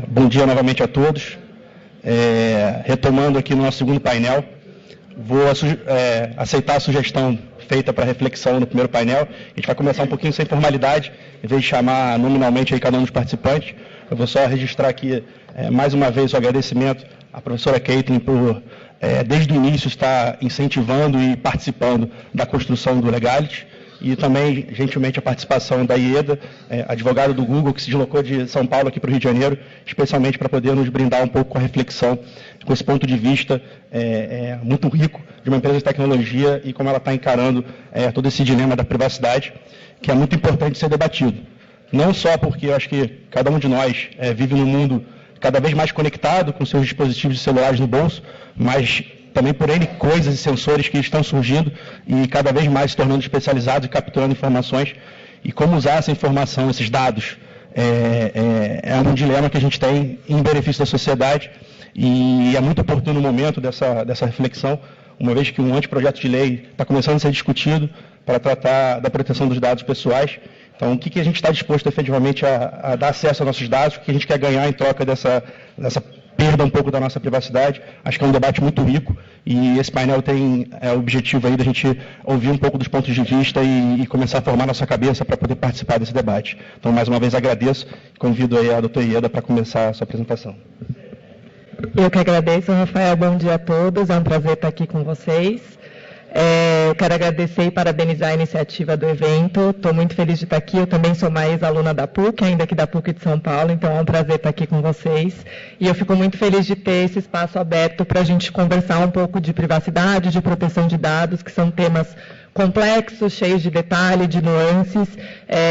Bom dia novamente a todos. Retomando aqui no nosso segundo painel, vou aceitar a sugestão feita para reflexão no primeiro painel. A gente vai começar um pouquinho sem formalidade, em vez de chamar nominalmente aí cada um dos participantes. Eu vou só registrar aqui mais uma vez o agradecimento à professora Caitlin por, desde o início, estar incentivando e participando da construção do Legality. E também, gentilmente, a participação da Ieda, advogada do Google, que se deslocou de São Paulo aqui para o Rio de Janeiro, especialmente para poder nos brindar um pouco com a reflexão, com esse ponto de vista muito rico de uma empresa de tecnologia e como ela está encarando todo esse dilema da privacidade, que é muito importante ser debatido. Não só porque eu acho que cada um de nós vive num mundo cada vez mais conectado com seus dispositivos celulares no bolso, mas também por N coisas e sensores que estão surgindo e cada vez mais se tornando especializados e capturando informações. E como usar essa informação, esses dados, é um dilema que a gente tem em benefício da sociedade e é muito oportuno o momento dessa reflexão, uma vez que um anteprojeto de lei está começando a ser discutido para tratar da proteção dos dados pessoais. Então, o que a gente está disposto efetivamente a dar acesso aos nossos dados, o que a gente quer ganhar em troca dessa perda um pouco da nossa privacidade. Acho que é um debate muito rico e esse painel tem o objetivo aí da gente ouvir um pouco dos pontos de vista e começar a formar nossa cabeça para poder participar desse debate. Então, mais uma vez, agradeço e convido aí a doutora Ieda para começar a sua apresentação. Eu que agradeço, Rafael. Bom dia a todos. É um prazer estar aqui com vocês. Eu quero agradecer e parabenizar a iniciativa do evento. Estou muito feliz de estar aqui. Eu também sou uma ex-aluna da PUC, ainda aqui da PUC de São Paulo, então é um prazer estar aqui com vocês. E eu fico muito feliz de ter esse espaço aberto para a gente conversar um pouco de privacidade, de proteção de dados, que são temas complexos, cheios de detalhe, de nuances.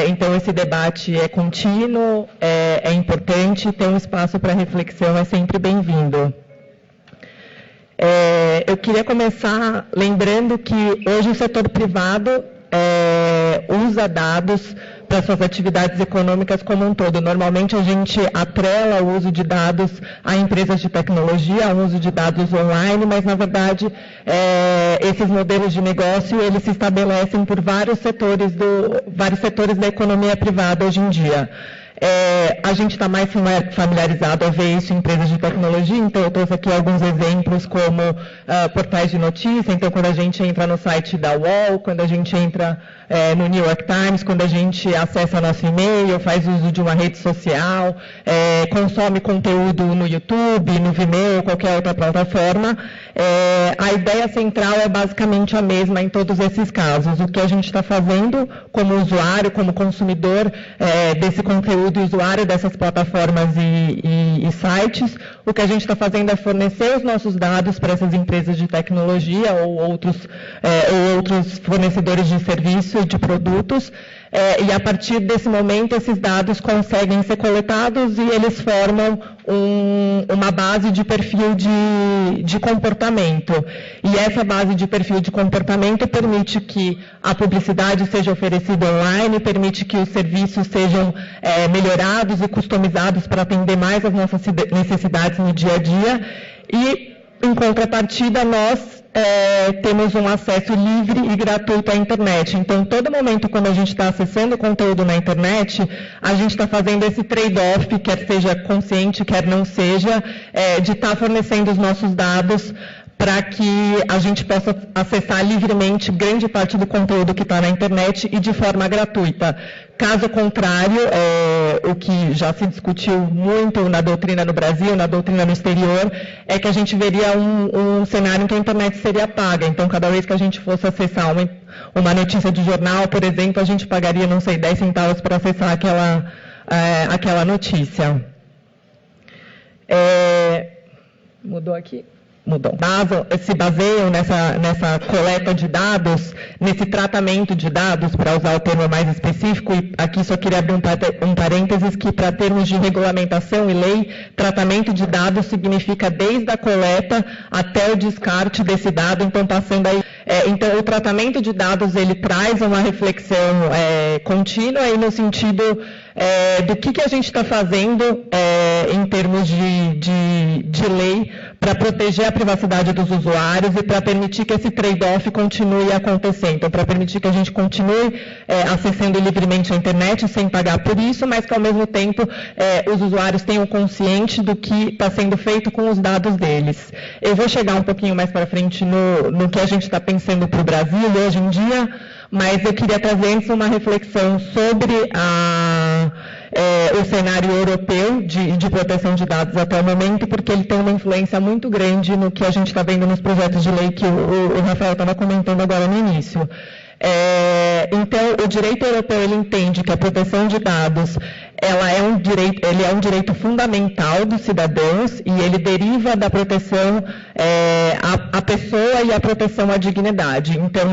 Então, esse debate é contínuo, é importante, ter um espaço para reflexão é sempre bem-vindo. Eu queria começar lembrando que hoje o setor privado usa dados para suas atividades econômicas como um todo. Normalmente a gente atrela o uso de dados a empresas de tecnologia, ao uso de dados online, mas na verdade esses modelos de negócio eles se estabelecem por vários setores da economia privada hoje em dia. A gente está mais familiarizado a ver isso em empresas de tecnologia, então eu trouxe aqui alguns exemplos como portais de notícia. Então, quando a gente entra no site da UOL, quando a gente entra no New York Times, quando a gente acessa nosso e-mail, faz uso de uma rede social, consome conteúdo no YouTube, no Vimeo, qualquer outra plataforma, a ideia central é basicamente a mesma em todos esses casos. O que a gente está fazendo como usuário, como consumidor desse conteúdo e usuário dessas plataformas e sites, o que a gente está fazendo é fornecer os nossos dados para essas empresas de tecnologia ou outros fornecedores de serviço, de produtos, e a partir desse momento esses dados conseguem ser coletados e eles formam uma base de perfil de comportamento. E essa base de perfil de comportamento permite que a publicidade seja oferecida online, permite que os serviços sejam melhorados e customizados para atender mais as nossas necessidades no dia a dia. E, em contrapartida, nós temos um acesso livre e gratuito à internet. Então, todo momento, quando a gente está acessando conteúdo na internet, a gente está fazendo esse trade-off, quer seja consciente, quer não seja, de estar fornecendo os nossos dados para que a gente possa acessar livremente grande parte do conteúdo que está na internet e de forma gratuita. Caso contrário, o que já se discutiu muito na doutrina no Brasil, na doutrina no exterior, é que a gente veria um cenário em que a internet seria paga. Então, cada vez que a gente fosse acessar uma notícia de jornal, por exemplo, a gente pagaria, não sei, 10 centavos para acessar aquela notícia. Mudou aqui? Mudou. Se baseiam nessa coleta de dados, nesse tratamento de dados, para usar o termo mais específico, e aqui só queria abrir um parênteses, que para termos de regulamentação e lei, tratamento de dados significa desde a coleta até o descarte desse dado, então passando aí. Então, o tratamento de dados, ele traz uma reflexão contínua e no sentido do que a gente está fazendo em termos de lei para proteger a privacidade dos usuários e para permitir que esse trade-off continue acontecendo, para permitir que a gente continue acessando livremente a internet sem pagar por isso, mas que ao mesmo tempo os usuários tenham consciente do que está sendo feito com os dados deles. Eu vou chegar um pouquinho mais para frente no que a gente está pensando para o Brasil hoje em dia, mas eu queria trazer antes uma reflexão sobre o cenário europeu de proteção de dados até o momento, porque ele tem uma influência muito grande no que a gente está vendo nos projetos de lei que o Rafael estava comentando agora no início. Então, o direito europeu ele entende que a proteção de dados ele é um direito fundamental dos cidadãos e ele deriva da proteção à pessoa e à proteção à dignidade. Então,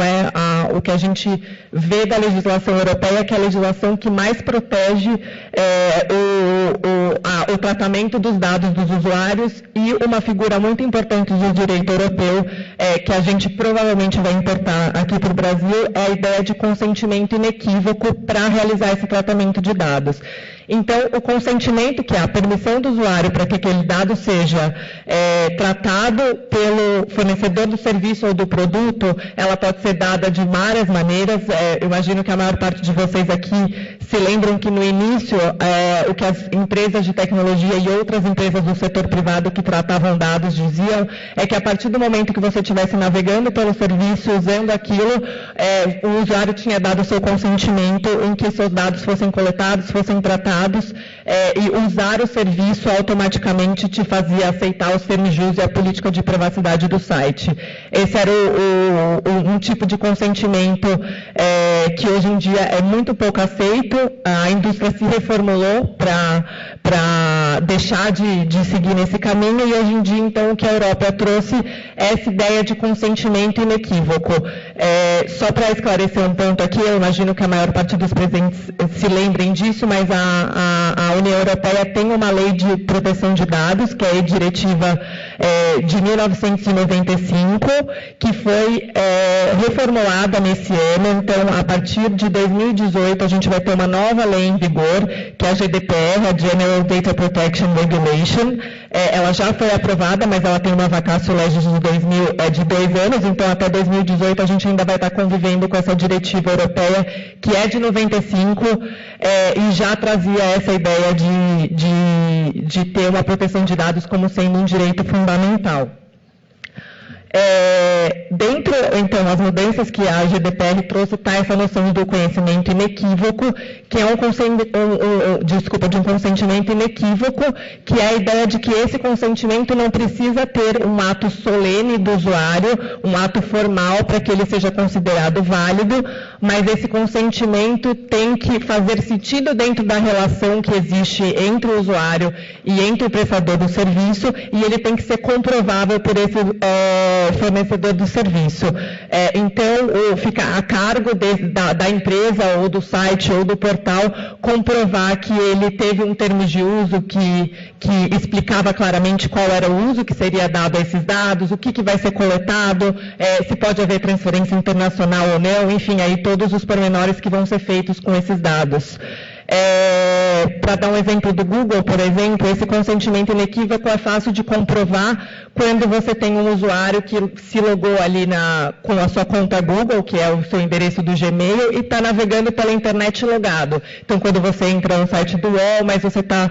o que a gente vê da legislação europeia, que é a legislação que mais protege o tratamento dos dados dos usuários, e uma figura muito importante do direito europeu, que a gente provavelmente vai importar aqui para o Brasil, é a ideia de consentimento inequívoco para realizar esse tratamento de dados. Então, o consentimento, que é a permissão do usuário para que aquele dado seja tratado pelo fornecedor do serviço ou do produto, ela pode ser dada de várias maneiras. Eu imagino que a maior parte de vocês aqui se lembram que no início, o que as empresas de tecnologia e outras empresas do setor privado que tratavam dados diziam é que a partir do momento que você estivesse navegando pelo serviço, usando aquilo, o usuário tinha dado o seu consentimento em que seus dados fossem coletados, fossem tratados, e usar o serviço automaticamente te fazia aceitar os termos de uso e a política de privacidade do site. Esse era um tipo de consentimento que hoje em dia é muito pouco aceito. A indústria se reformulou para deixar de seguir nesse caminho, e hoje em dia, então, o que a Europa trouxe é essa ideia de consentimento inequívoco. Só para esclarecer um ponto aqui, eu imagino que a maior parte dos presentes se lembrem disso, mas a União Europeia tem uma lei de proteção de dados, que é a Diretiva de 1995, que foi reformulada nesse ano. Então, a partir de 2018, a gente vai ter uma nova lei em vigor, que é a GDPR, a General Data Protection Regulation. Ela já foi aprovada, mas ela tem uma vacatio legis de 2 anos, então até 2018 a gente ainda vai estar convivendo com essa diretiva europeia, que é de 95, e já trazia essa ideia de ter uma proteção de dados como sendo um direito fundamental. Dentro, então, as mudanças que a GDPR trouxe, está essa noção do conhecimento inequívoco, que é de um consentimento inequívoco, que é a ideia de que esse consentimento não precisa ter um ato solene do usuário, um ato formal para que ele seja considerado válido, mas esse consentimento tem que fazer sentido dentro da relação que existe entre o usuário e entre o prestador do serviço, e ele tem que ser comprovável por esse fornecedor do serviço. Então, fica a cargo da empresa ou do site ou do portal comprovar que ele teve um termo de uso que explicava claramente qual era o uso que seria dado a esses dados, o que vai ser coletado, se pode haver transferência internacional ou não, enfim, aí todos os pormenores que vão ser feitos com esses dados. Para dar um exemplo do Google, por exemplo, esse consentimento inequívoco é fácil de comprovar quando você tem um usuário que se logou ali com a sua conta Google, que é o seu endereço do Gmail, e está navegando pela internet logado. Então, quando você entra no site do UOL, mas você está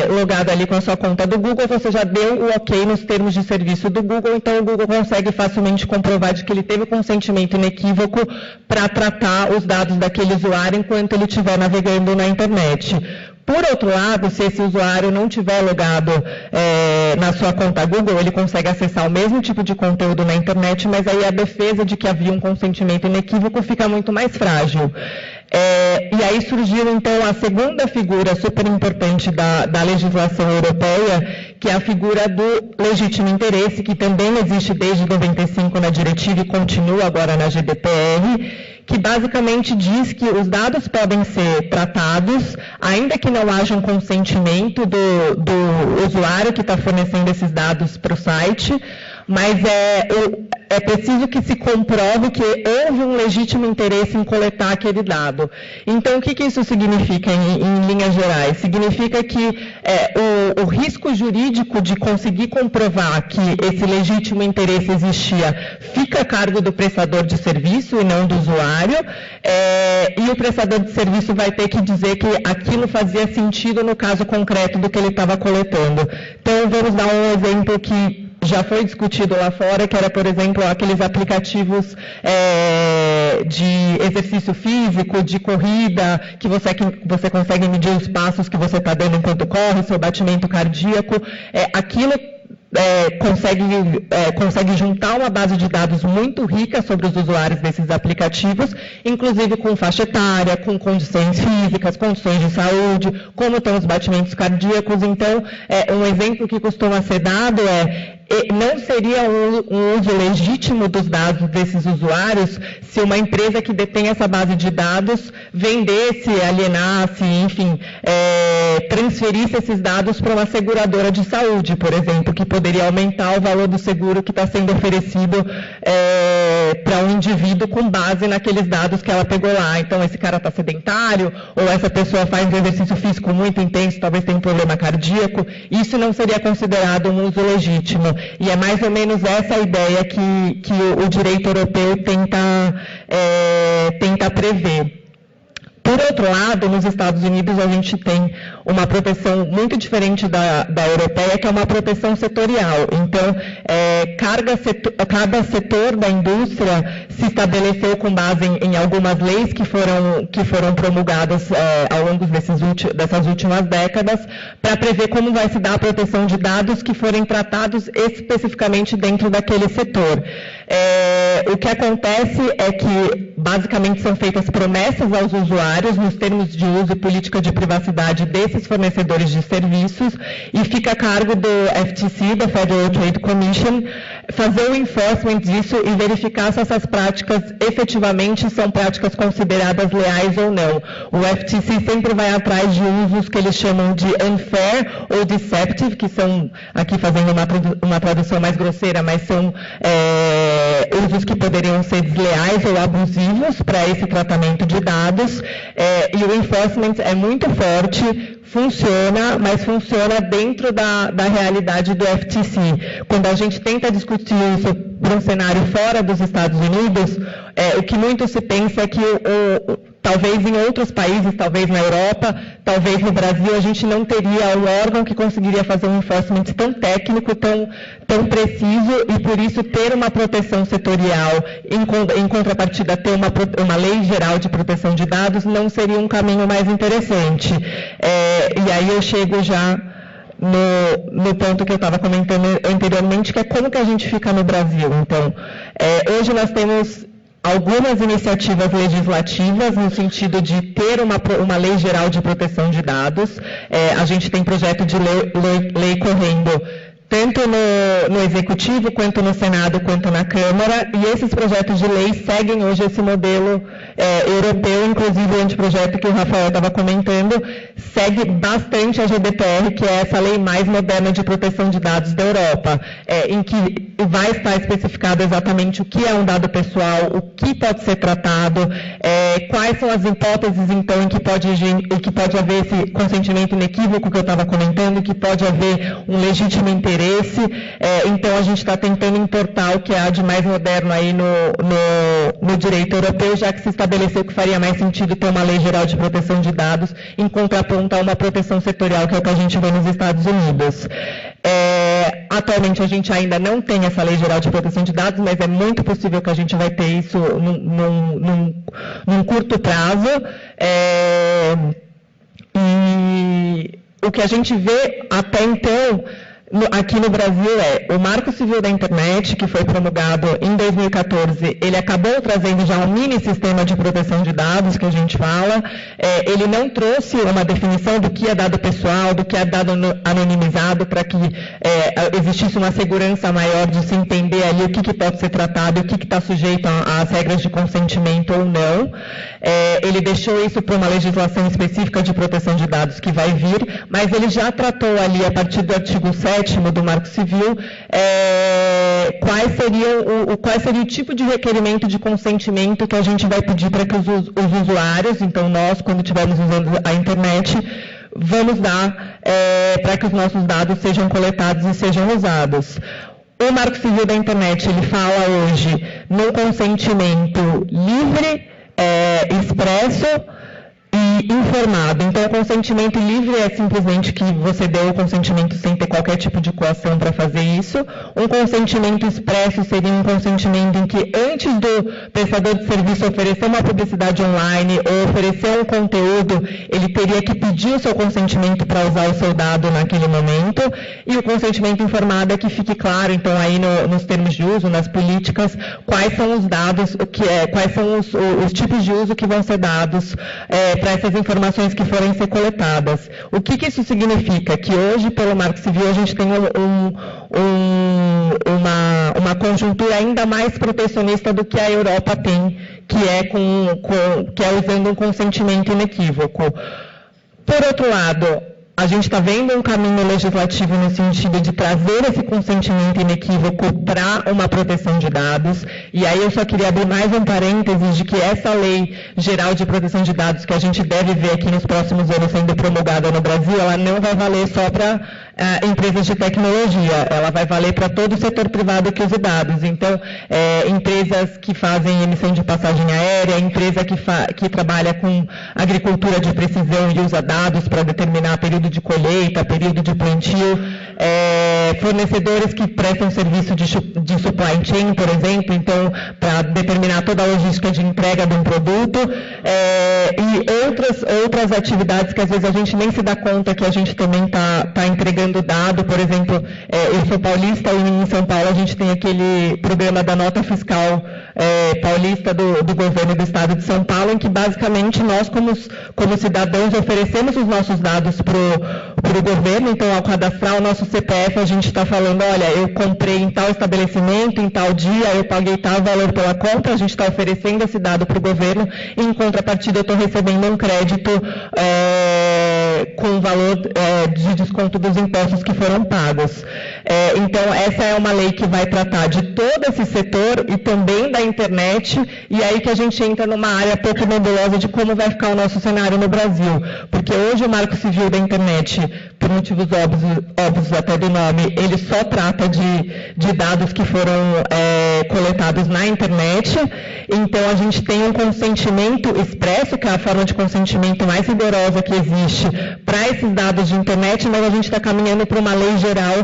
logado ali com a sua conta do Google, você já deu o ok nos termos de serviço do Google, então o Google consegue facilmente comprovar de que ele teve consentimento inequívoco para tratar os dados daquele usuário enquanto ele estiver navegando na internet. Por outro lado, se esse usuário não tiver logado na sua conta Google, ele consegue acessar o mesmo tipo de conteúdo na internet, mas aí a defesa de que havia um consentimento inequívoco fica muito mais frágil. E aí surgiu, então, a segunda figura super importante da legislação europeia, que é a figura do legítimo interesse, que também existe desde 95 na diretiva e continua agora na GDPR, que basicamente diz que os dados podem ser tratados, ainda que não haja um consentimento do usuário que está fornecendo esses dados para o site, mas é preciso que se comprove que houve um legítimo interesse em coletar aquele dado. Então, o que isso significa em linhas gerais? Significa que o risco jurídico de conseguir comprovar que esse legítimo interesse existia fica a cargo do prestador de serviço e não do usuário, e o prestador de serviço vai ter que dizer que aquilo fazia sentido no caso concreto do que ele estava coletando. Então, vamos dar um exemplo que já foi discutido lá fora, que era, por exemplo, aqueles aplicativos de exercício físico, de corrida, que você consegue medir os passos que você está dando enquanto corre, seu batimento cardíaco. Aquilo consegue juntar uma base de dados muito rica sobre os usuários desses aplicativos, inclusive com faixa etária, com condições físicas, condições de saúde, como estão os batimentos cardíacos. Então, um exemplo que costuma ser dado não seria um uso legítimo dos dados desses usuários se uma empresa que detém essa base de dados vendesse, alienasse, enfim, transferisse esses dados para uma seguradora de saúde, por exemplo, que poderia aumentar o valor do seguro que está sendo oferecido para um indivíduo com base naqueles dados que ela pegou lá. Então, esse cara está sedentário, ou essa pessoa faz um exercício físico muito intenso, talvez tenha um problema cardíaco. Isso não seria considerado um uso legítimo. E é mais ou menos essa a ideia que o direito europeu tenta prever. Por outro lado, nos Estados Unidos a gente tem uma proteção muito diferente da europeia, que é uma proteção setorial. Então, cada setor da indústria se estabeleceu com base em algumas leis que foram promulgadas ao longo dessas últimas décadas, para prever como vai se dar a proteção de dados que forem tratados especificamente dentro daquele setor. O que acontece é que, basicamente, são feitas promessas aos usuários nos termos de uso e política de privacidade desses fornecedores de serviços, e fica a cargo do FTC, da Federal Trade Commission, fazer o enforcement disso e verificar se essas práticas efetivamente são práticas consideradas leais ou não. O FTC sempre vai atrás de usos que eles chamam de unfair ou deceptive, que são, aqui fazendo uma tradução mais grosseira, mas são usos que poderiam ser desleais ou abusivos para esse tratamento de dados. E o enforcement é muito forte, funciona, mas funciona dentro da realidade do FTC. Quando a gente tenta discutir isso para um cenário fora dos Estados Unidos, o que muito se pensa é que talvez em outros países, talvez na Europa, talvez no Brasil, a gente não teria um órgão que conseguiria fazer um enforcement tão técnico, tão preciso, e por isso ter uma proteção setorial, em contrapartida ter uma lei geral de proteção de dados, não seria um caminho mais interessante. E aí eu chego já no ponto que eu estava comentando anteriormente, que é como que a gente fica no Brasil. Então, hoje nós temos algumas iniciativas legislativas no sentido de ter uma lei geral de proteção de dados. A gente tem projeto de lei correndo tanto no Executivo, quanto no Senado, quanto na Câmara, e esses projetos de lei seguem hoje esse modelo europeu, inclusive o anteprojeto que o Rafael estava comentando, segue bastante a GDPR, que é essa lei mais moderna de proteção de dados da Europa, em que vai estar especificado exatamente o que é um dado pessoal, o que pode ser tratado, quais são as hipóteses, então, em que pode haver esse consentimento inequívoco que eu estava comentando, que pode haver um legítimo interesse. Então, a gente está tentando importar o que há de mais moderno aí no direito europeu, já que se estabeleceu que faria mais sentido ter uma lei geral de proteção de dados em contraponto a uma proteção setorial, que é o que a gente vê nos Estados Unidos. Atualmente, a gente ainda não tem essa lei geral de proteção de dados, mas é muito possível que a gente vai ter isso num curto prazo. E o que a gente vê até então aqui no Brasil o Marco Civil da Internet, que foi promulgado em 2014, ele acabou trazendo já um mini sistema de proteção de dados, que a gente fala. Ele não trouxe uma definição do que é dado pessoal, do que é dado anonimizado, para que existisse uma segurança maior de se entender ali o que pode ser tratado e o que está sujeito às regras de consentimento ou não. Ele deixou isso para uma legislação específica de proteção de dados que vai vir, mas ele já tratou ali, a partir do artigo 7, 7º do Marco Civil, qual seria o tipo de requerimento de consentimento que a gente vai pedir para que os usuários, então nós, quando estivermos usando a internet, vamos dar para que os nossos dados sejam coletados e sejam usados. O Marco Civil da Internet, ele fala hoje no consentimento livre, expresso e informado. Então, o consentimento livre é simplesmente que você deu o consentimento sem ter qualquer tipo de coação para fazer isso. Um consentimento expresso seria um consentimento em que, antes do prestador de serviço oferecer uma publicidade online ou oferecer um conteúdo, ele teria que pedir o seu consentimento para usar o seu dado naquele momento. E o consentimento informado é que fique claro, então, aí nos termos de uso, nas políticas, quais são os dados, quais são os tipos de uso que vão ser dados para essas informações que forem ser coletadas. O que isso significa? Que hoje, pelo Marco Civil, a gente tem uma conjuntura ainda mais protecionista do que a Europa tem, que é usando um consentimento inequívoco. Por outro lado, a gente está vendo um caminho legislativo no sentido de trazer esse consentimento inequívoco para uma proteção de dados. E aí eu só queria abrir mais um parênteses de que essa lei geral de proteção de dados que a gente deve ver aqui nos próximos anos sendo promulgada no Brasil, ela não vai valer só para empresas de tecnologia, ela vai valer para todo o setor privado que use dados. Então, empresas que fazem emissão de passagem aérea, empresa que trabalha com agricultura de precisão e usa dados para determinar período de colheita, período de plantio, fornecedores que prestam serviço de supply chain, por exemplo, então, para determinar toda a logística de entrega de um produto, e outras atividades que às vezes a gente nem se dá conta que a gente também está entregando dado. Por exemplo, eu sou paulista e em São Paulo a gente tem aquele programa da nota fiscal paulista do governo do estado de São Paulo, em que basicamente nós, como cidadãos, oferecemos os nossos dados para o governo. Então, ao cadastrar o nosso CPF, a gente está falando, olha, eu comprei em tal estabelecimento, em tal dia, eu paguei tal valor pela compra, a gente está oferecendo esse dado para o governo, e em contrapartida eu estou recebendo um crédito com o valor de desconto dos impostos que foram pagos. Então, essa é uma lei que vai tratar de todo esse setor e também da internet, e aí que a gente entra numa área pouco nebulosa de como vai ficar o nosso cenário no Brasil. Porque hoje o Marco Civil da Internet, por motivos óbvios até do nome, ele só trata de dados que foram coletados na internet. Então, a gente tem um consentimento expresso, que é a forma de consentimento mais rigorosa que existe para esses dados de internet, mas a gente está caminhando para uma lei geral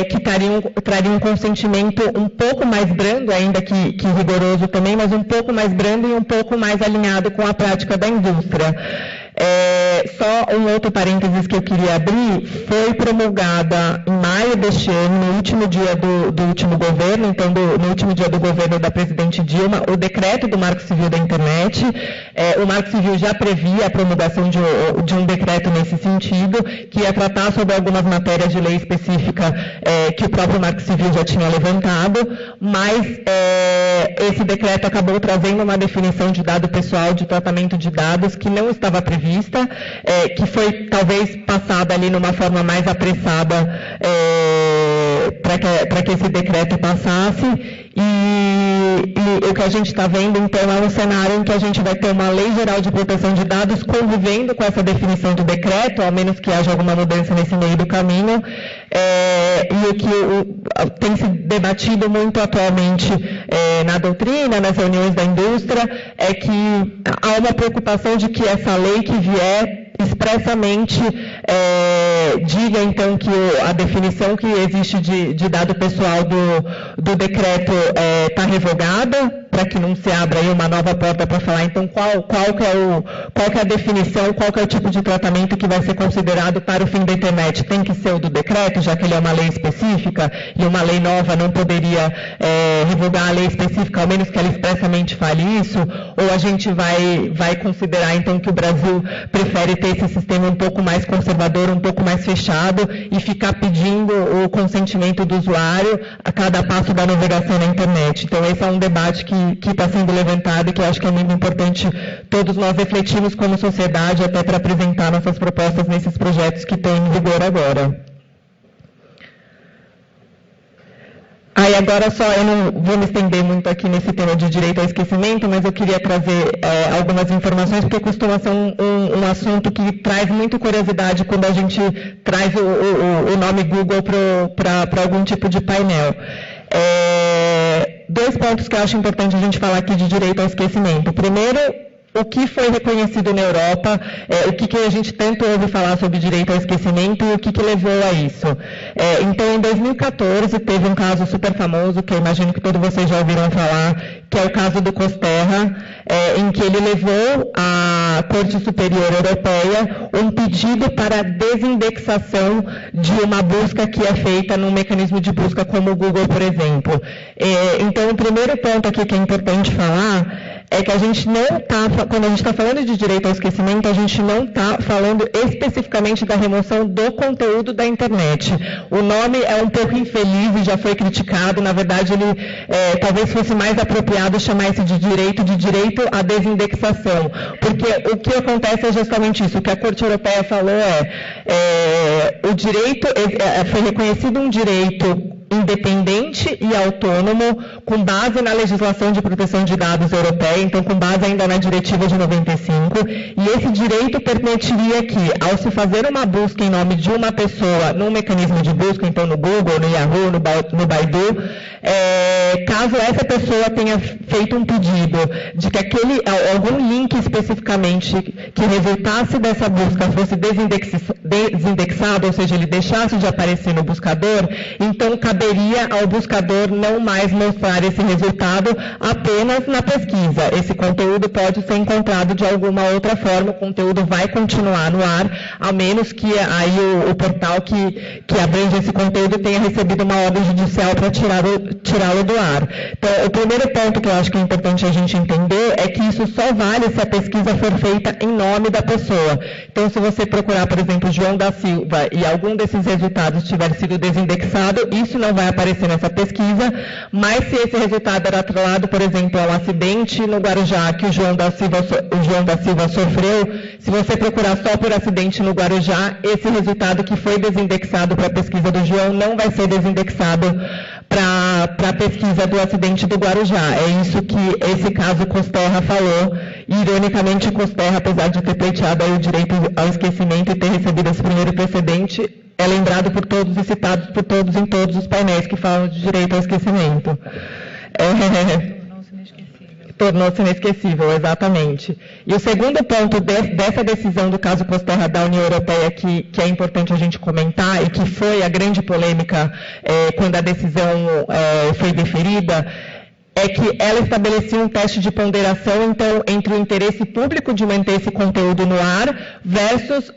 que traria um consentimento um pouco mais brando, ainda que rigoroso também, mas um pouco mais brando e um pouco mais alinhado com a prática da indústria. Só um outro parênteses que eu queria abrir: foi promulgada em maio deste ano, no último dia do último governo, então no último dia do governo da presidente Dilma, o decreto do Marco Civil da Internet. O Marco Civil já previa a promulgação de um decreto nesse sentido, que ia tratar sobre algumas matérias de lei específica que o próprio Marco Civil já tinha levantado, mas esse decreto acabou trazendo uma definição de dado pessoal, de tratamento de dados, que não estava prevista, que foi talvez passada ali numa forma mais apressada para que esse decreto passasse. E o que a gente está vendo, então, é um cenário em que a gente vai ter uma lei geral de proteção de dados convivendo com essa definição do decreto, ao menos que haja alguma mudança nesse meio do caminho. E o que tem se debatido muito atualmente na doutrina, nas reuniões da indústria, é que há uma preocupação de que essa lei que vier expressamente diga, então, que a definição que existe de dado pessoal do decreto está revogada, para que não se abra aí uma nova porta para falar, então, qual que é a definição, qual que é o tipo de tratamento que vai ser considerado para o fim da internet. Tem que ser o do decreto, já que ele é uma lei específica, e uma lei nova não poderia revogar a lei específica, ao menos que ela expressamente fale isso, ou a gente vai considerar, então, que o Brasil prefere ter esse sistema um pouco mais conservador, um pouco mais fechado, e ficar pedindo o consentimento do usuário a cada passo da navegação na internet. Então, esse é um debate que está sendo levantado e que eu acho que é muito importante todos nós refletirmos como sociedade, até para apresentar nossas propostas nesses projetos que estão em vigor agora. Aí agora só, eu não vou me estender muito aqui nesse tema de direito ao esquecimento, mas eu queria trazer algumas informações, porque costuma ser um assunto que traz muito curiosidade quando a gente traz o nome Google para algum tipo de painel. Dois pontos que eu acho importante a gente falar aqui de direito ao esquecimento. Primeiro, o que foi reconhecido na Europa, o que a gente tanto ouve falar sobre direito ao esquecimento e o que levou a isso. Então, em 2014, teve um caso super famoso, que eu imagino que todos vocês já ouviram falar, que é o caso do Costerra, em que ele levou à Corte Superior Europeia um pedido para desindexação de uma busca que é feita num mecanismo de busca como o Google, por exemplo. Então, o primeiro ponto aqui que é importante falar é que a gente não está, quando a gente está falando de direito ao esquecimento, a gente não está falando especificamente da remoção do conteúdo da internet. O nome é um pouco infeliz e já foi criticado. Na verdade, ele talvez fosse mais apropriado chamar esse de direito à desindexação. Porque o que acontece é justamente isso. O que a Corte Europeia falou o direito, foi reconhecido um direito independente e autônomo, com base na legislação de proteção de dados europeia, então com base ainda na diretiva de 95, e esse direito permitiria que, ao se fazer uma busca em nome de uma pessoa num mecanismo de busca, então no Google, no Yahoo, no Baidu, caso essa pessoa tenha feito um pedido de que algum link especificamente que resultasse dessa busca fosse desindexado, ou seja, ele deixasse de aparecer no buscador, então caberia ao buscador não mais mostrar esse resultado apenas na pesquisa. Esse conteúdo pode ser encontrado de alguma outra forma, o conteúdo vai continuar no ar, a menos que aí o portal que abrange esse conteúdo tenha recebido uma ordem judicial para tirá-lo do ar. Então, o primeiro ponto que eu acho que é importante a gente entender é que isso só vale se a pesquisa for feita em nome da pessoa. Então, se você procurar, por exemplo, João da Silva e algum desses resultados tiver sido desindexado, isso não vai aparecer nessa pesquisa, mas se esse resultado era atrelado, por exemplo, a um acidente no Guarujá que o João da Silva sofreu, se você procurar só por acidente no Guarujá, esse resultado que foi desindexado para a pesquisa do João não vai ser desindexado para a pesquisa do acidente do Guarujá. É isso que esse caso Costerra falou. E, ironicamente, Costerra, apesar de ter pleiteado aí o direito ao esquecimento e ter recebido esse primeiro precedente, é lembrado por todos e citado por todos em todos os painéis que falam de direito ao esquecimento. Tornou-se inesquecível, exatamente. E o segundo ponto dessa decisão do caso Costerra da União Europeia, que é importante a gente comentar, e que foi a grande polêmica quando a decisão foi deferida, é que ela estabelecia um teste de ponderação, então, entre o interesse público de manter esse conteúdo no ar versus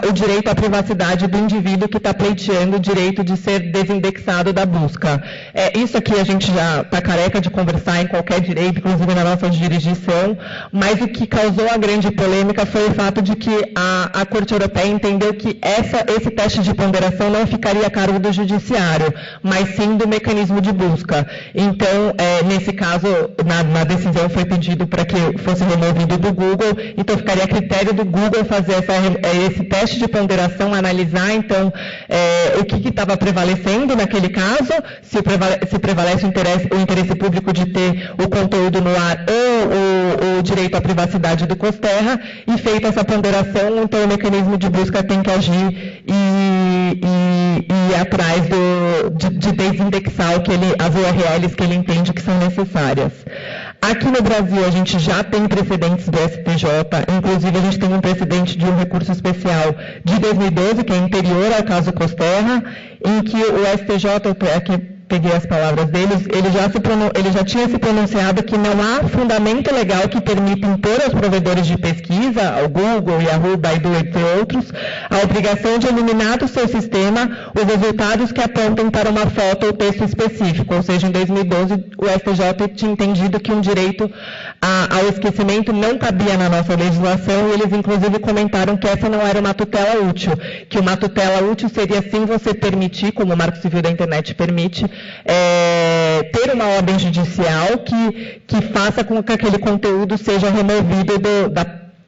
o direito à privacidade do indivíduo que está pleiteando o direito de ser desindexado da busca. Isso aqui a gente já está careca de conversar em qualquer direito, inclusive na nossa jurisdição, mas o que causou a grande polêmica foi o fato de que a Corte Europeia entendeu que esse teste de ponderação não ficaria a cargo do judiciário, mas sim do mecanismo de busca. Então, nesse caso, na decisão foi pedido para que fosse removido do Google, então ficaria a critério do Google fazer esse teste de ponderação, analisar, então, o que estava prevalecendo naquele caso, se prevalece o interesse público de ter o conteúdo no ar ou o direito à privacidade do Costerra, e feita essa ponderação, então o mecanismo de busca tem que agir e ir atrás de desindexar as URLs que ele entende que são necessárias. Aqui no Brasil, a gente já tem precedentes do STJ, inclusive a gente tem um precedente de um recurso especial de 2012, que é anterior ao caso Costerra, em que o STJ, aqui peguei as palavras deles, ele já tinha se pronunciado que não há fundamento legal que permita impor aos provedores de pesquisa, ao Google, Yahoo, Baidu, entre outros, a obrigação de eliminar do seu sistema os resultados que apontam para uma foto ou texto específico. Ou seja, em 2012, o STJ tinha entendido que um direito ao esquecimento não cabia na nossa legislação, e eles inclusive comentaram que essa não era uma tutela útil, que uma tutela útil seria sim você permitir, como o Marco Civil da Internet permite, ter uma ordem judicial que faça com que aquele conteúdo seja removido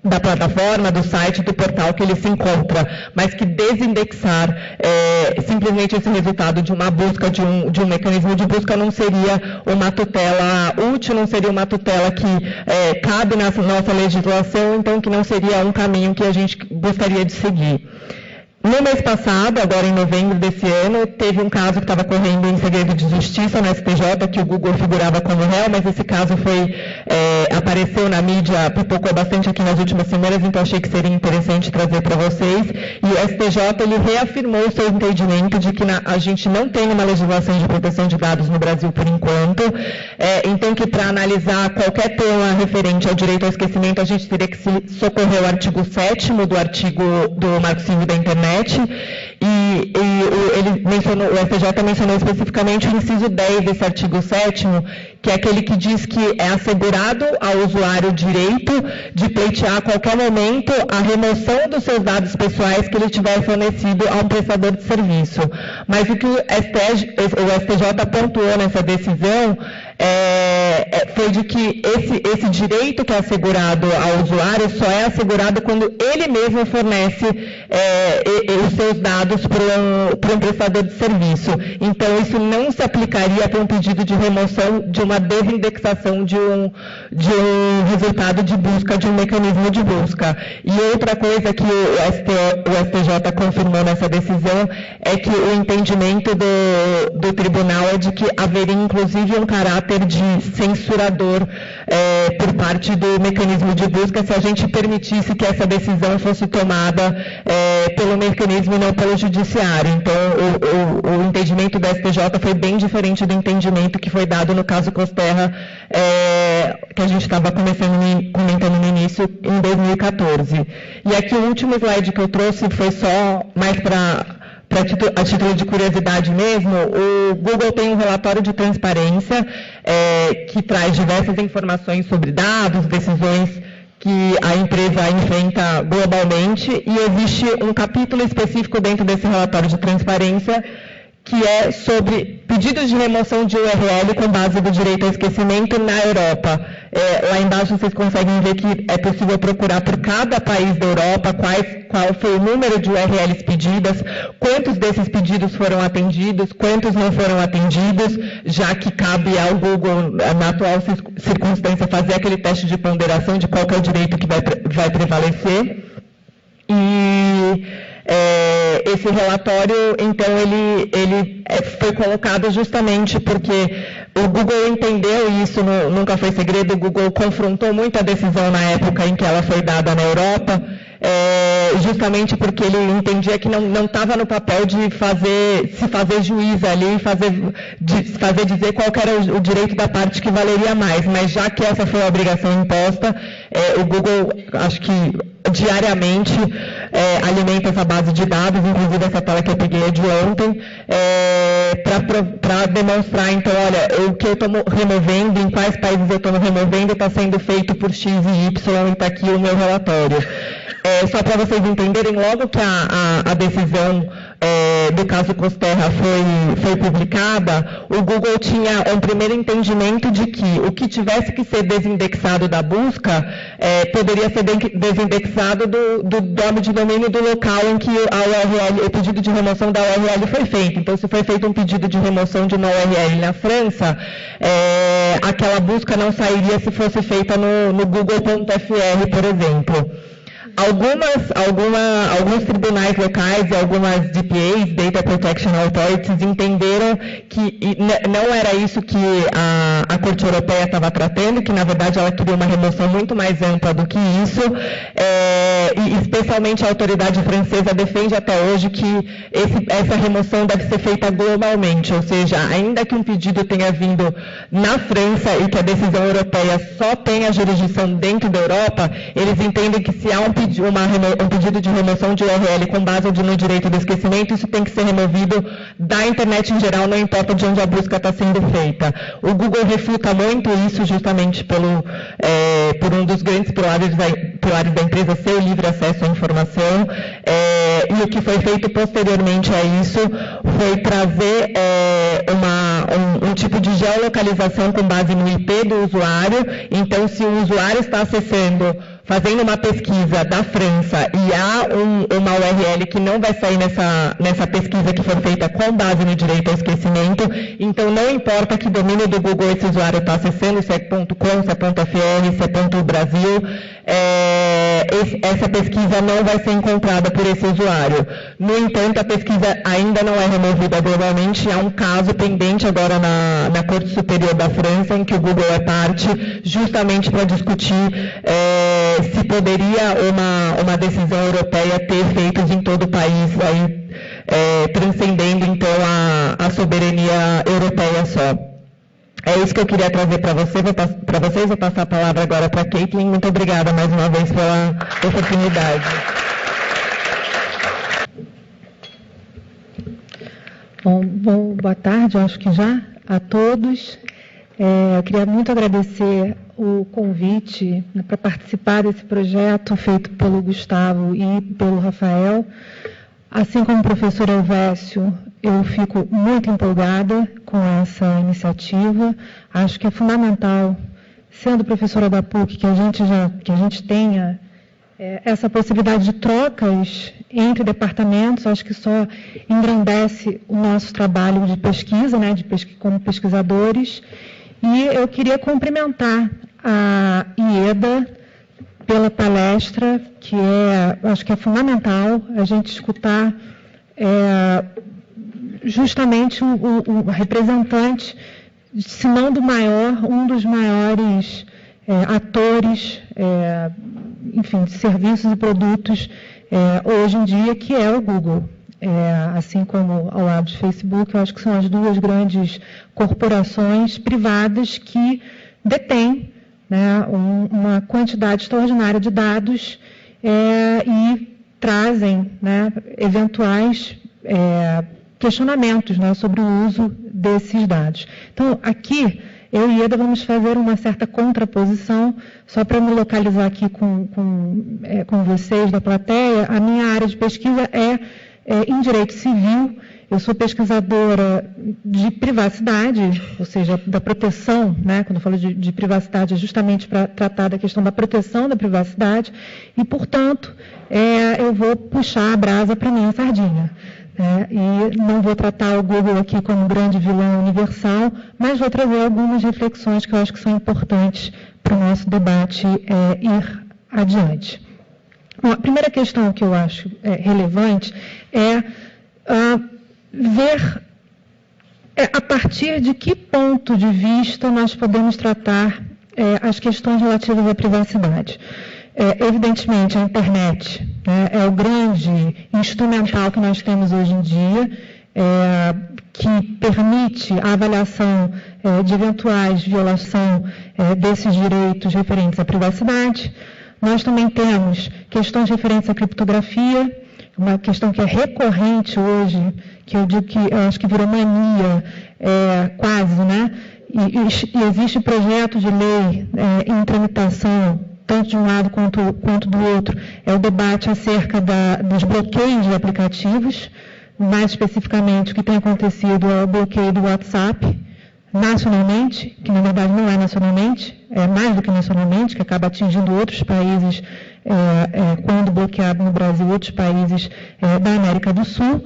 da plataforma, do site, do portal que ele se encontra, mas que desindexar simplesmente esse resultado de uma busca, de um mecanismo de busca, não seria uma tutela útil, não seria uma tutela que cabe na nossa legislação, então que não seria um caminho que a gente gostaria de seguir. No mês passado, agora em novembro desse ano, teve um caso que estava correndo em segredo de justiça no STJ, que o Google figurava como réu, mas esse caso apareceu na mídia, pipocou bastante aqui nas últimas semanas, então achei que seria interessante trazer para vocês. E o STJ, ele reafirmou o seu entendimento de que a gente não tem uma legislação de proteção de dados no Brasil por enquanto, então que para analisar qualquer tema referente ao direito ao esquecimento, a gente teria que se socorrer ao artigo 7º do Marco Civil da Internet, e o STJ mencionou especificamente o inciso 10 desse artigo 7º, que é aquele que diz que é assegurado ao usuário o direito de pleitear a qualquer momento a remoção dos seus dados pessoais que ele tiver fornecido a um prestador de serviço. Mas o que o STJ pontuou nessa decisão foi de que esse direito que é assegurado ao usuário só é assegurado quando ele mesmo fornece os seus dados para um prestador de serviço. Então, isso não se aplicaria para um pedido de remoção de uma desindexação de um resultado de busca, de um mecanismo de busca. E outra coisa que o STJ confirmou nessa decisão é que o entendimento do tribunal é de que haveria, inclusive, um caráter de censurador por parte do mecanismo de busca se a gente permitisse que essa decisão fosse tomada pelo mecanismo e não pelo judiciário. Então, o entendimento da STJ foi bem diferente do entendimento que foi dado no caso Costerra, que a gente estava comentando no início, em 2014. E aqui o último slide que eu trouxe foi só mais a título de curiosidade mesmo. O Google tem um relatório de transparência que traz diversas informações sobre dados, decisões que a empresa enfrenta globalmente, e existe um capítulo específico dentro desse relatório de transparência que é sobre pedidos de remoção de URL com base do direito ao esquecimento na Europa. Lá embaixo vocês conseguem ver que é possível procurar por cada país da Europa qual foi o número de URLs pedidas, quantos desses pedidos foram atendidos, quantos não foram atendidos, já que cabe ao Google, na atual circunstância, fazer aquele teste de ponderação de qual que é o direito que vai prevalecer. E esse relatório, então, ele foi colocado justamente porque o Google entendeu, e isso nunca foi segredo, o Google confrontou muito a decisão na época em que ela foi dada na Europa, justamente porque ele entendia que não estava no papel de se fazer juiz ali, fazer dizer qual era o direito da parte que valeria mais, mas já que essa foi a obrigação imposta, o Google, acho que diariamente, alimenta essa base de dados, inclusive essa tela que eu peguei é de ontem, para demonstrar, então, olha, o que eu estou removendo, em quais países eu estou removendo, está sendo feito por X e Y, e está aqui o meu relatório. Só para vocês entenderem, logo que a decisão do caso Costerra foi publicada, o Google tinha um primeiro entendimento de que o que tivesse que ser desindexado da busca poderia ser desindexado do nome de domínio do local em que o pedido de remoção da URL foi feito. Então, se foi feito um pedido de remoção de uma URL na França, aquela busca não sairia se fosse feita no google.fr, por exemplo. Alguns tribunais locais e algumas DPAs, Data Protection Authorities, entenderam que não era isso que a Corte Europeia estava tratando, que na verdade ela queria uma remoção muito mais ampla do que isso, e especialmente a autoridade francesa defende até hoje que essa remoção deve ser feita globalmente, ou seja, ainda que um pedido tenha vindo na França e que a decisão europeia só tenha jurisdição dentro da Europa, eles entendem que se há um pedido de remoção de URL com base no direito do esquecimento, isso tem que ser removido da internet em geral, não importa de onde a busca está sendo feita. O Google refuta muito isso justamente por um dos grandes pilares da empresa ser o livre acesso à informação, e o que foi feito posteriormente a isso foi trazer um tipo de geolocalização com base no IP do usuário. Então, se o usuário está acessando fazendo uma pesquisa da França e há uma URL que não vai sair nessa pesquisa que for feita com base no direito ao esquecimento, então não importa que domínio do Google esse usuário está acessando, se é .com, se é .fr, se é .brasil, essa pesquisa não vai ser encontrada por esse usuário. No entanto, a pesquisa ainda não é removida globalmente, há um caso pendente agora na Corte Superior da França, em que o Google é parte, justamente para discutir se poderia uma decisão europeia ter efeitos em todo o país, aí, transcendendo então a soberania europeia só. É isso que eu queria trazer para vocês. Vou passar a palavra agora para a Caitlin. Muito obrigada mais uma vez pela oportunidade. Bom, boa tarde, eu acho que já, a todos. Eu queria muito agradecer o convite para participar desse projeto feito pelo Gustavo e pelo Rafael. Assim como o professor Elvésio, eu fico muito empolgada com essa iniciativa. Acho que é fundamental, sendo professora da PUC, que a gente tenha essa possibilidade de trocas entre departamentos. Acho que só engrandece o nosso trabalho de pesquisa, né, como pesquisadores. E eu queria cumprimentar a IEDA pela palestra, que acho que é fundamental a gente escutar justamente o representante, se não do maior, um dos maiores atores, enfim, de serviços e produtos hoje em dia, que é o Google. Assim como ao lado do Facebook, eu acho que são as duas grandes corporações privadas que detêm, né, uma quantidade extraordinária de dados e trazem, né, eventuais questionamentos, né, sobre o uso desses dados. Então, aqui, eu e Ieda vamos fazer uma certa contraposição, só para me localizar aqui com vocês da plateia. A minha área de pesquisa em direito civil. Eu sou pesquisadora de privacidade, ou seja, da proteção, né? Quando eu falo de privacidade, é justamente para tratar da questão da proteção da privacidade, e, portanto, eu vou puxar a brasa para a minha sardinha. E não vou tratar o Google aqui como grande vilão universal, mas vou trazer algumas reflexões que eu acho que são importantes para o nosso debate ir adiante. Bom, a primeira questão que eu acho relevante é ver a partir de que ponto de vista nós podemos tratar as questões relativas à privacidade. Evidentemente, a internet, né, é o grande instrumental que nós temos hoje em dia, que permite a avaliação de eventuais violação desses direitos referentes à privacidade. Nós também temos questões referentes à criptografia, uma questão que é recorrente hoje, que eu digo que eu acho que virou mania, quase, né? E existe projeto de lei em tramitação, tanto de um lado quanto do outro, é o debate acerca dos bloqueios de aplicativos, mais especificamente o que tem acontecido é o bloqueio do WhatsApp, nacionalmente, que na verdade não é nacionalmente, é mais do que nacionalmente, que acaba atingindo outros países, quando bloqueado no Brasil, outros países da América do Sul,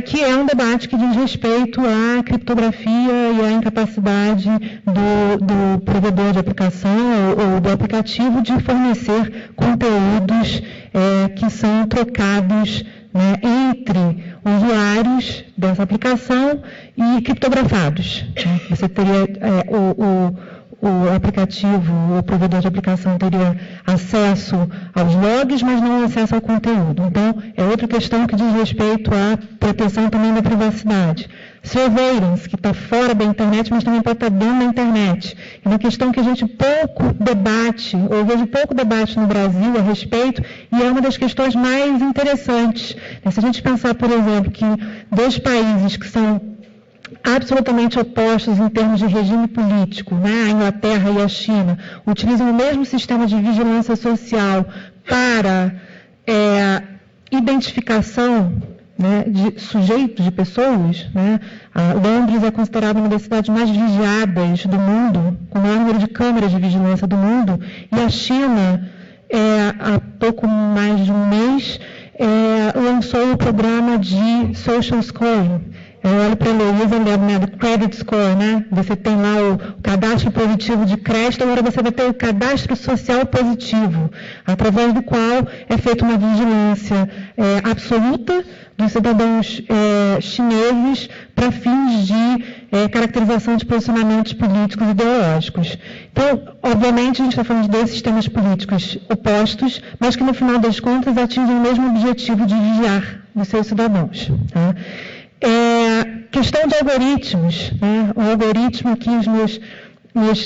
que é um debate que diz respeito à criptografia e à incapacidade do provedor de aplicação ou do aplicativo de fornecer conteúdos que são trocados, né, entre usuários dessa aplicação e criptografados. Você teria o aplicativo, o provedor de aplicação teria acesso aos logs, mas não acesso ao conteúdo. Então, é outra questão que diz respeito à proteção também da privacidade. Surveillance, que está fora da internet, mas também pode estar dentro da internet. É uma questão que a gente pouco debate, ou vejo pouco debate no Brasil a respeito, e é uma das questões mais interessantes. Se a gente pensar, por exemplo, que dois países que são absolutamente opostos em termos de regime político, né? A Inglaterra e a China, utilizam o mesmo sistema de vigilância social para identificação, né, de sujeitos, de pessoas, né? Londres é considerada uma das cidades mais vigiadas do mundo, com o maior número de câmeras de vigilância do mundo, e a China há pouco mais de um mês, lançou o programa de Social Scoring. Eu olho para a Heloísa, lembro, né, do Credit Score, né? Você tem lá o cadastro positivo de crédito, agora você vai ter o cadastro social positivo, através do qual é feita uma vigilância absoluta dos cidadãos chineses para fins de caracterização de posicionamentos políticos e ideológicos. Então, obviamente, a gente está falando de dois sistemas políticos opostos, mas que, no final das contas, atingem o mesmo objetivo de vigiar os seus cidadãos. Tá? Questão de algoritmos, né? O algoritmo que os meus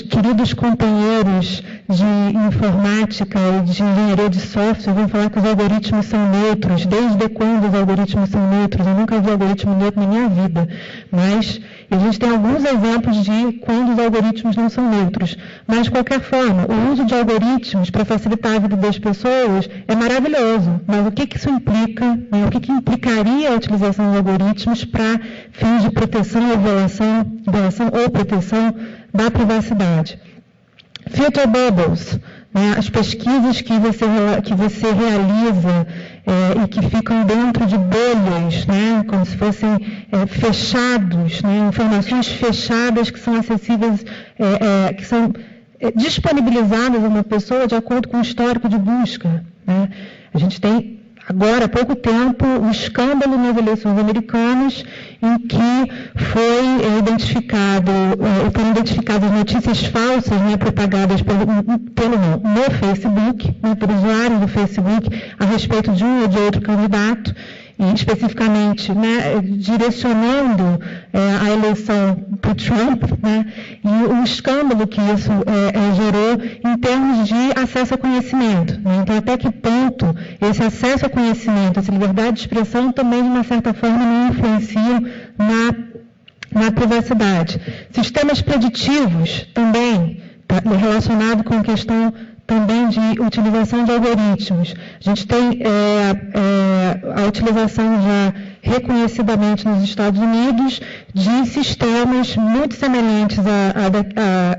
queridos companheiros de informática e de engenharia de software vão falar que os algoritmos são neutros. Desde quando os algoritmos são neutros? Eu nunca vi algoritmo neutro na minha vida, mas a gente tem alguns exemplos de quando os algoritmos não são neutros. Mas, de qualquer forma, o uso de algoritmos para facilitar a vida das pessoas é maravilhoso. Mas o que isso implica? Né? O que implicaria a utilização de algoritmos para fins de proteção ou violação ou proteção da privacidade? Filter bubbles, né? As pesquisas que você realiza e que ficam dentro de bolhas, né? Como se fossem fechados, né? Informações fechadas que são acessíveis, que são disponibilizadas a uma pessoa de acordo com o histórico de busca. Né? A gente tem agora, há pouco tempo, o escândalo nas eleições americanas, em que foram identificadas notícias falsas, né, propagadas no Facebook, né, por usuários do Facebook, a respeito de um ou de outro candidato, e especificamente, né, direcionando a eleição para o Trump, né, e o escândalo que isso gerou em termos de acesso a conhecimento. Né? Então, até que ponto esse acesso a conhecimento, essa liberdade de expressão também, de uma certa forma, não influenciam na privacidade. Sistemas preditivos também, relacionado com a questão também de utilização de algoritmos. A gente tem a utilização já reconhecidamente nos Estados Unidos de sistemas muito semelhantes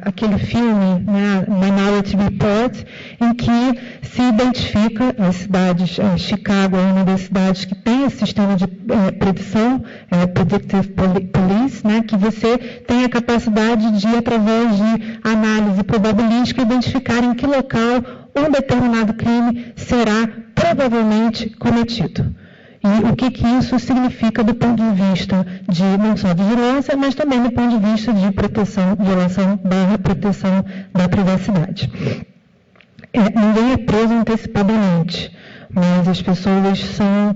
àquele filme, né, Minority Report, em que se identifica as cidades, Chicago é uma das cidades que tem esse sistema de predição, Predictive Police, né, que você tem a capacidade de, através de análise probabilística, identificar em que local um determinado crime será provavelmente cometido. E o que isso significa do ponto de vista de não só vigilância, mas também do ponto de vista de proteção, violação / proteção da privacidade. Ninguém é preso antecipadamente, mas as pessoas são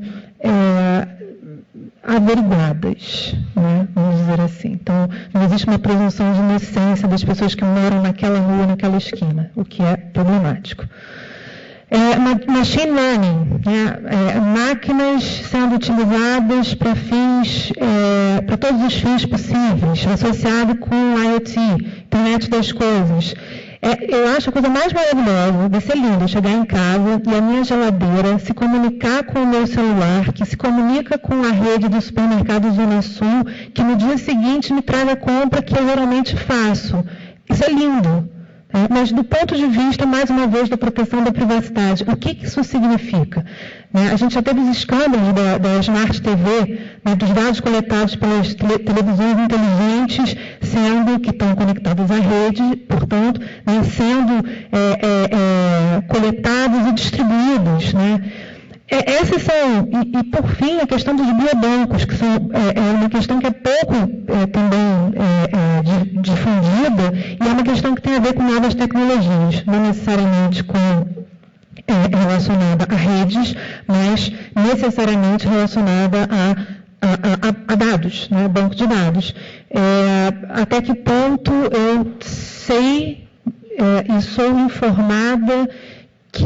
averiguadas, né? Vamos dizer assim. Então, não existe uma presunção de inocência das pessoas que moram naquela rua, naquela esquina, o que é problemático. Machine learning, né? Máquinas sendo utilizadas para fins, para todos os fins possíveis, associado com IoT, internet das coisas. Eu acho a coisa mais maravilhosa, vai ser lindo chegar em casa e a minha geladeira se comunicar com o meu celular, que se comunica com a rede do supermercado Zona Sul, que no dia seguinte me traz a compra que eu geralmente faço. Isso é lindo. Mas do ponto de vista, mais uma vez, da proteção da privacidade, o que isso significa? A gente já teve os escândalos da Smart TV, né, dos dados coletados pelas televisões inteligentes, que estão conectadas à rede, portanto, né, sendo coletados e distribuídos, né? Essas são, e por fim, a questão dos biobancos, que são uma questão que é pouco também difundida, e é uma questão que tem a ver com novas tecnologias, não necessariamente relacionada a redes, mas necessariamente relacionada a dados, né, banco de dados. Até que ponto eu sei e sou informada que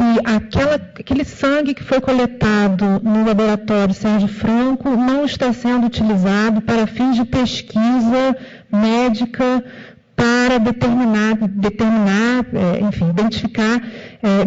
aquele sangue que foi coletado no laboratório Sérgio Franco não está sendo utilizado para fins de pesquisa médica para identificar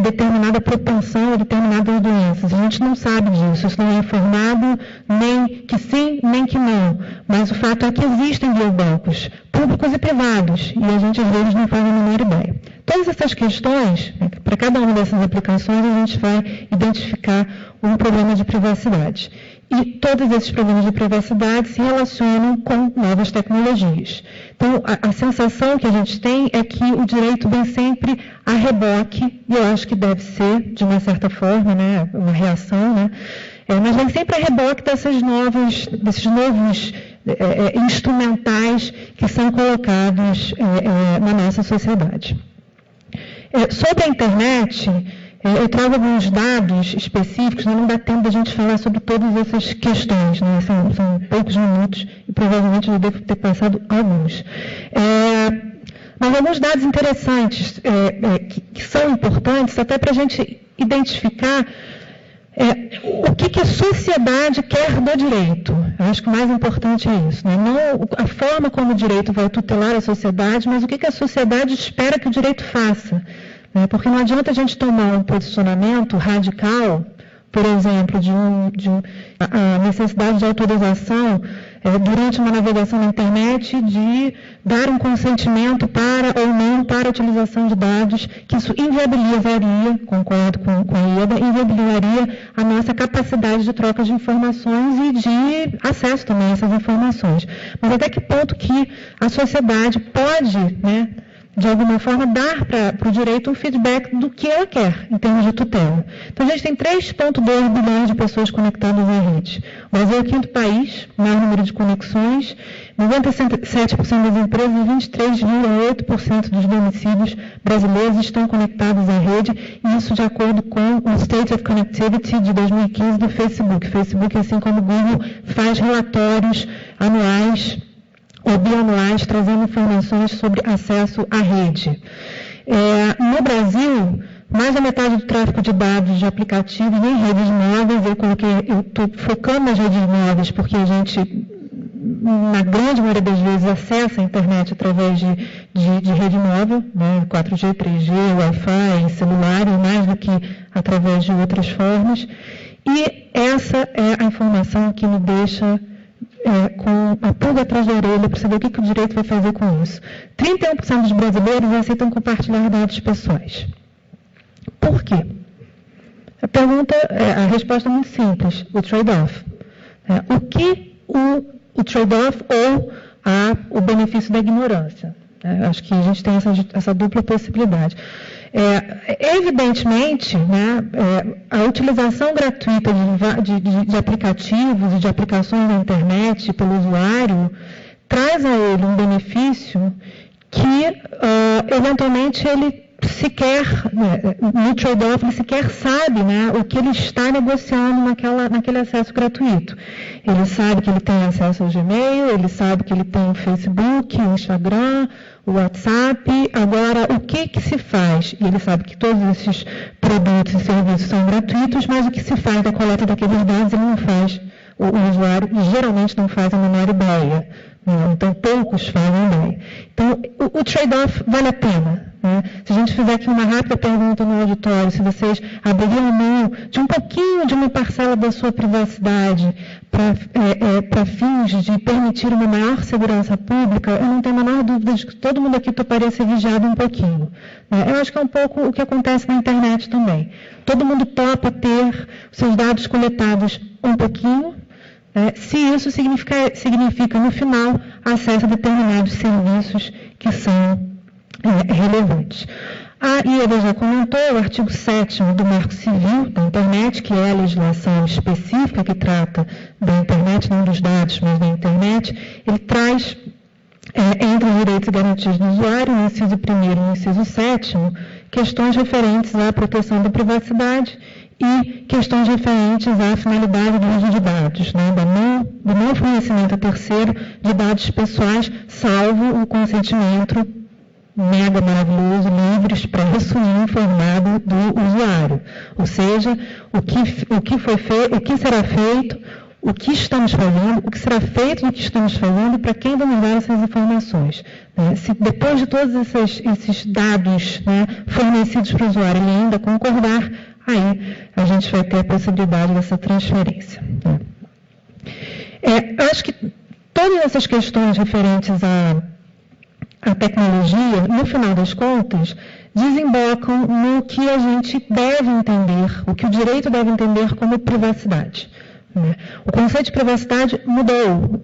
determinada propensão a determinadas doenças. A gente não sabe disso, isso não é informado nem que sim, nem que não. Mas o fato é que existem biobancos, públicos e privados, e a gente às vezes não faz a menor ideia. Todas essas questões, para cada uma dessas aplicações, a gente vai identificar um problema de privacidade. E todos esses problemas de privacidade se relacionam com novas tecnologias. Então, a sensação que a gente tem é que o direito vem sempre a reboque, e eu acho que deve ser, de uma certa forma, né, uma reação, né, mas vem sempre a reboque desses novos instrumentais que são colocados na nossa sociedade. Sobre a internet, eu trago alguns dados específicos, não dá tempo da gente falar sobre todas essas questões, né? São poucos minutos e provavelmente eu devo ter passado alguns. Mas alguns dados interessantes que são importantes até para a gente identificar o que a sociedade quer do direito. Eu acho que o mais importante é isso, né? Não a forma como o direito vai tutelar a sociedade, mas o que a sociedade espera que o direito faça. Porque não adianta a gente tomar um posicionamento radical, por exemplo, a necessidade de autorização durante uma navegação na internet de dar um consentimento para ou não para a utilização de dados, que isso inviabilizaria, concordo com a Ieda, inviabilizaria a nossa capacidade de troca de informações e de acesso também a essas informações. Mas até que ponto que a sociedade pode, né, de alguma forma, dar para o direito um feedback do que ela quer, em termos de tutela. Então, a gente tem 3,2 bilhões de pessoas conectadas à rede. O Brasil é o 5º país, maior número de conexões, 97% das empresas e 23,8% dos domicílios brasileiros estão conectados à rede, e isso de acordo com o State of Connectivity de 2015 do Facebook. O Facebook, assim como o Google, faz relatórios anuais ou bianuais, trazendo informações sobre acesso à rede. No Brasil, mais da metade do tráfego de dados de aplicativos em redes móveis, eu estou focando nas redes móveis, porque a gente, na grande maioria das vezes, acessa a internet através de rede móvel, né, 4G, 3G, Wi-Fi, celular, e mais do que através de outras formas. E essa é a informação que me deixa com a pulga atrás da orelha para saber o que o direito vai fazer com isso. 31% dos brasileiros aceitam compartilhar dados pessoais. Por quê? A resposta é muito simples, o trade-off. O que o trade-off ou o benefício da ignorância? Acho que a gente tem essa dupla possibilidade. Evidentemente, né, a utilização gratuita de aplicativos e de aplicações na internet pelo usuário traz a ele um benefício que, eventualmente, ele sequer, no trade-off, ele sequer sabe, né, o que ele está negociando naquele acesso gratuito. Ele sabe que ele tem acesso ao Gmail, ele sabe que ele tem o Facebook, o Instagram, o WhatsApp. Agora, o que se faz? Ele sabe que todos esses produtos e serviços são gratuitos, mas o que se faz da coleta daqueles dados, ele não faz. O usuário geralmente não faz a menor ideia. Então, poucos fazem ideia. Então, o trade-off vale a pena. Né? Se a gente fizer aqui uma rápida pergunta no auditório, se vocês abririam mão de um pouquinho de uma parcela da sua privacidade para fins de permitir uma maior segurança pública, eu não tenho a menor dúvida de que todo mundo aqui toparia ser vigiado um pouquinho. Eu acho que é um pouco o que acontece na internet também. Todo mundo topa ter seus dados coletados um pouquinho, se isso significa, no final, acesso a determinados serviços que são relevantes. A Ieda já comentou o artigo 7º do Marco Civil da Internet, que é a legislação específica que trata da internet, não dos dados, mas da internet. Ele traz, entre os direitos e garantias do usuário, no inciso 1º e no inciso 7º, questões referentes à proteção da privacidade e questões referentes à finalidade do uso de dados, né, do não fornecimento a terceiro de dados pessoais, salvo o consentimento mega maravilhoso, livre, expresso e informado do usuário. Ou seja, o que foi feito, o que será feito, o que estamos fazendo, o que será feito do que estamos fazendo e para quem vamos dar essas informações. Se depois de todos esses dados, né, fornecidos para o usuário, ele ainda concordar, aí a gente vai ter a possibilidade dessa transferência. Acho que todas essas questões referentes à tecnologia, no final das contas, desembocam no que a gente deve entender, o que o direito deve entender como privacidade. O conceito de privacidade mudou,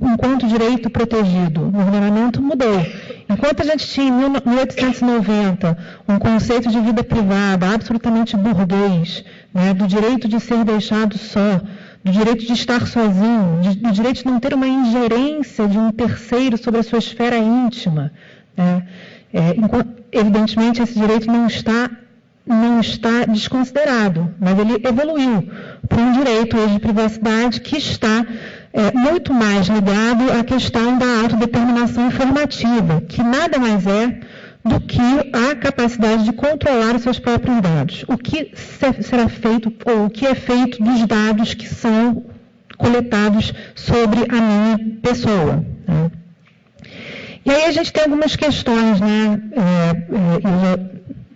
enquanto direito protegido no ordenamento mudou. Enquanto a gente tinha em 1890 um conceito de vida privada absolutamente burguês, do direito de ser deixado só, do direito de estar sozinho, do direito de não ter uma ingerência de um terceiro sobre a sua esfera íntima, evidentemente esse direito não está desconsiderado, mas ele evoluiu para um direito hoje de privacidade que está muito mais ligado à questão da autodeterminação informativa, que nada mais é do que a capacidade de controlar os seus próprios dados. O que será feito, ou o que é feito dos dados que são coletados sobre a minha pessoa. E aí a gente tem algumas questões,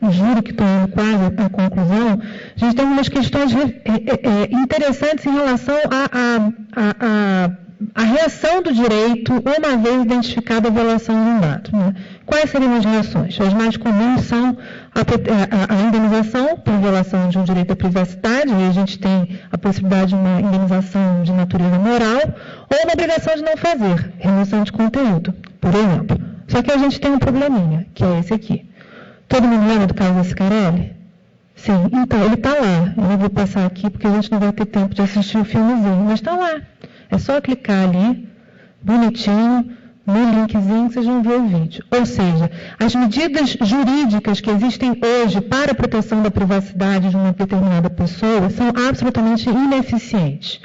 eu juro que estou indo quase à conclusão, a gente tem algumas questões interessantes em relação à reação do direito uma vez identificada a violação de um dado. Quais seriam as reações? As mais comuns são a indenização por violação de um direito à privacidade, e a gente tem a possibilidade de uma indenização de natureza moral, ou uma obrigação de não fazer, remoção de conteúdo, por exemplo. Só que a gente tem um probleminha, que é esse aqui. Todo mundo lembra do caso Ascarelli? Sim, então, ele está lá. Eu não vou passar aqui porque a gente não vai ter tempo de assistir o filmezinho, mas está lá. É só clicar ali, bonitinho, no linkzinho, vocês vão ver o vídeo. Ou seja, as medidas jurídicas que existem hoje para a proteção da privacidade de uma determinada pessoa são absolutamente ineficientes.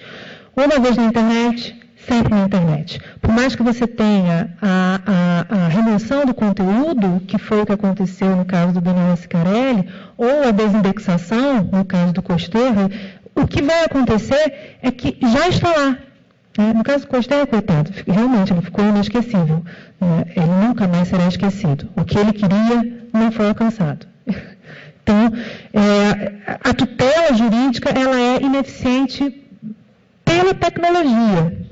Uma vez na internet, sempre na internet. Por mais que você tenha a remoção do conteúdo, que foi o que aconteceu no caso do Daniel Ascarelli, ou a desindexação, no caso do Costerra, o que vai acontecer é que já está lá. No caso do Costerra, coitado, realmente ele ficou inesquecível. Ele nunca mais será esquecido. O que ele queria não foi alcançado. Então, a tutela jurídica ela é ineficiente pela tecnologia.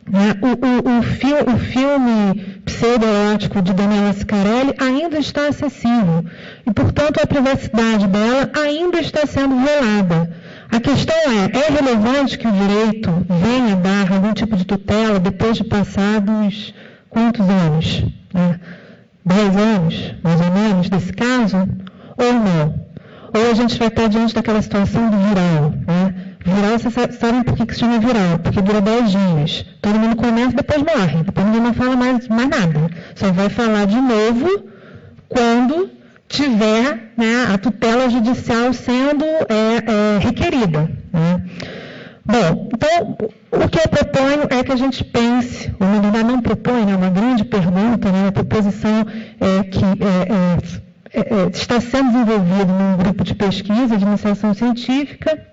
O filme pseudo-erótico de Daniel Ascarelli ainda está acessível e, portanto, a privacidade dela ainda está sendo violada. A questão é relevante que o direito venha dar algum tipo de tutela depois de passados quantos anos? 10 anos, mais ou menos, desse caso? Ou não? Ou a gente vai estar diante daquela situação do viral, Viral, vocês sabem por que se chama viral? Porque dura 10 dias. Todo mundo começa e depois morre. Depois ninguém não fala mais nada. Só vai falar de novo quando tiver a tutela judicial sendo requerida. Bom, então, o que eu proponho é que a gente pense, ou ainda não propõe, é uma grande pergunta, a proposição está sendo desenvolvida num grupo de pesquisa de iniciação científica,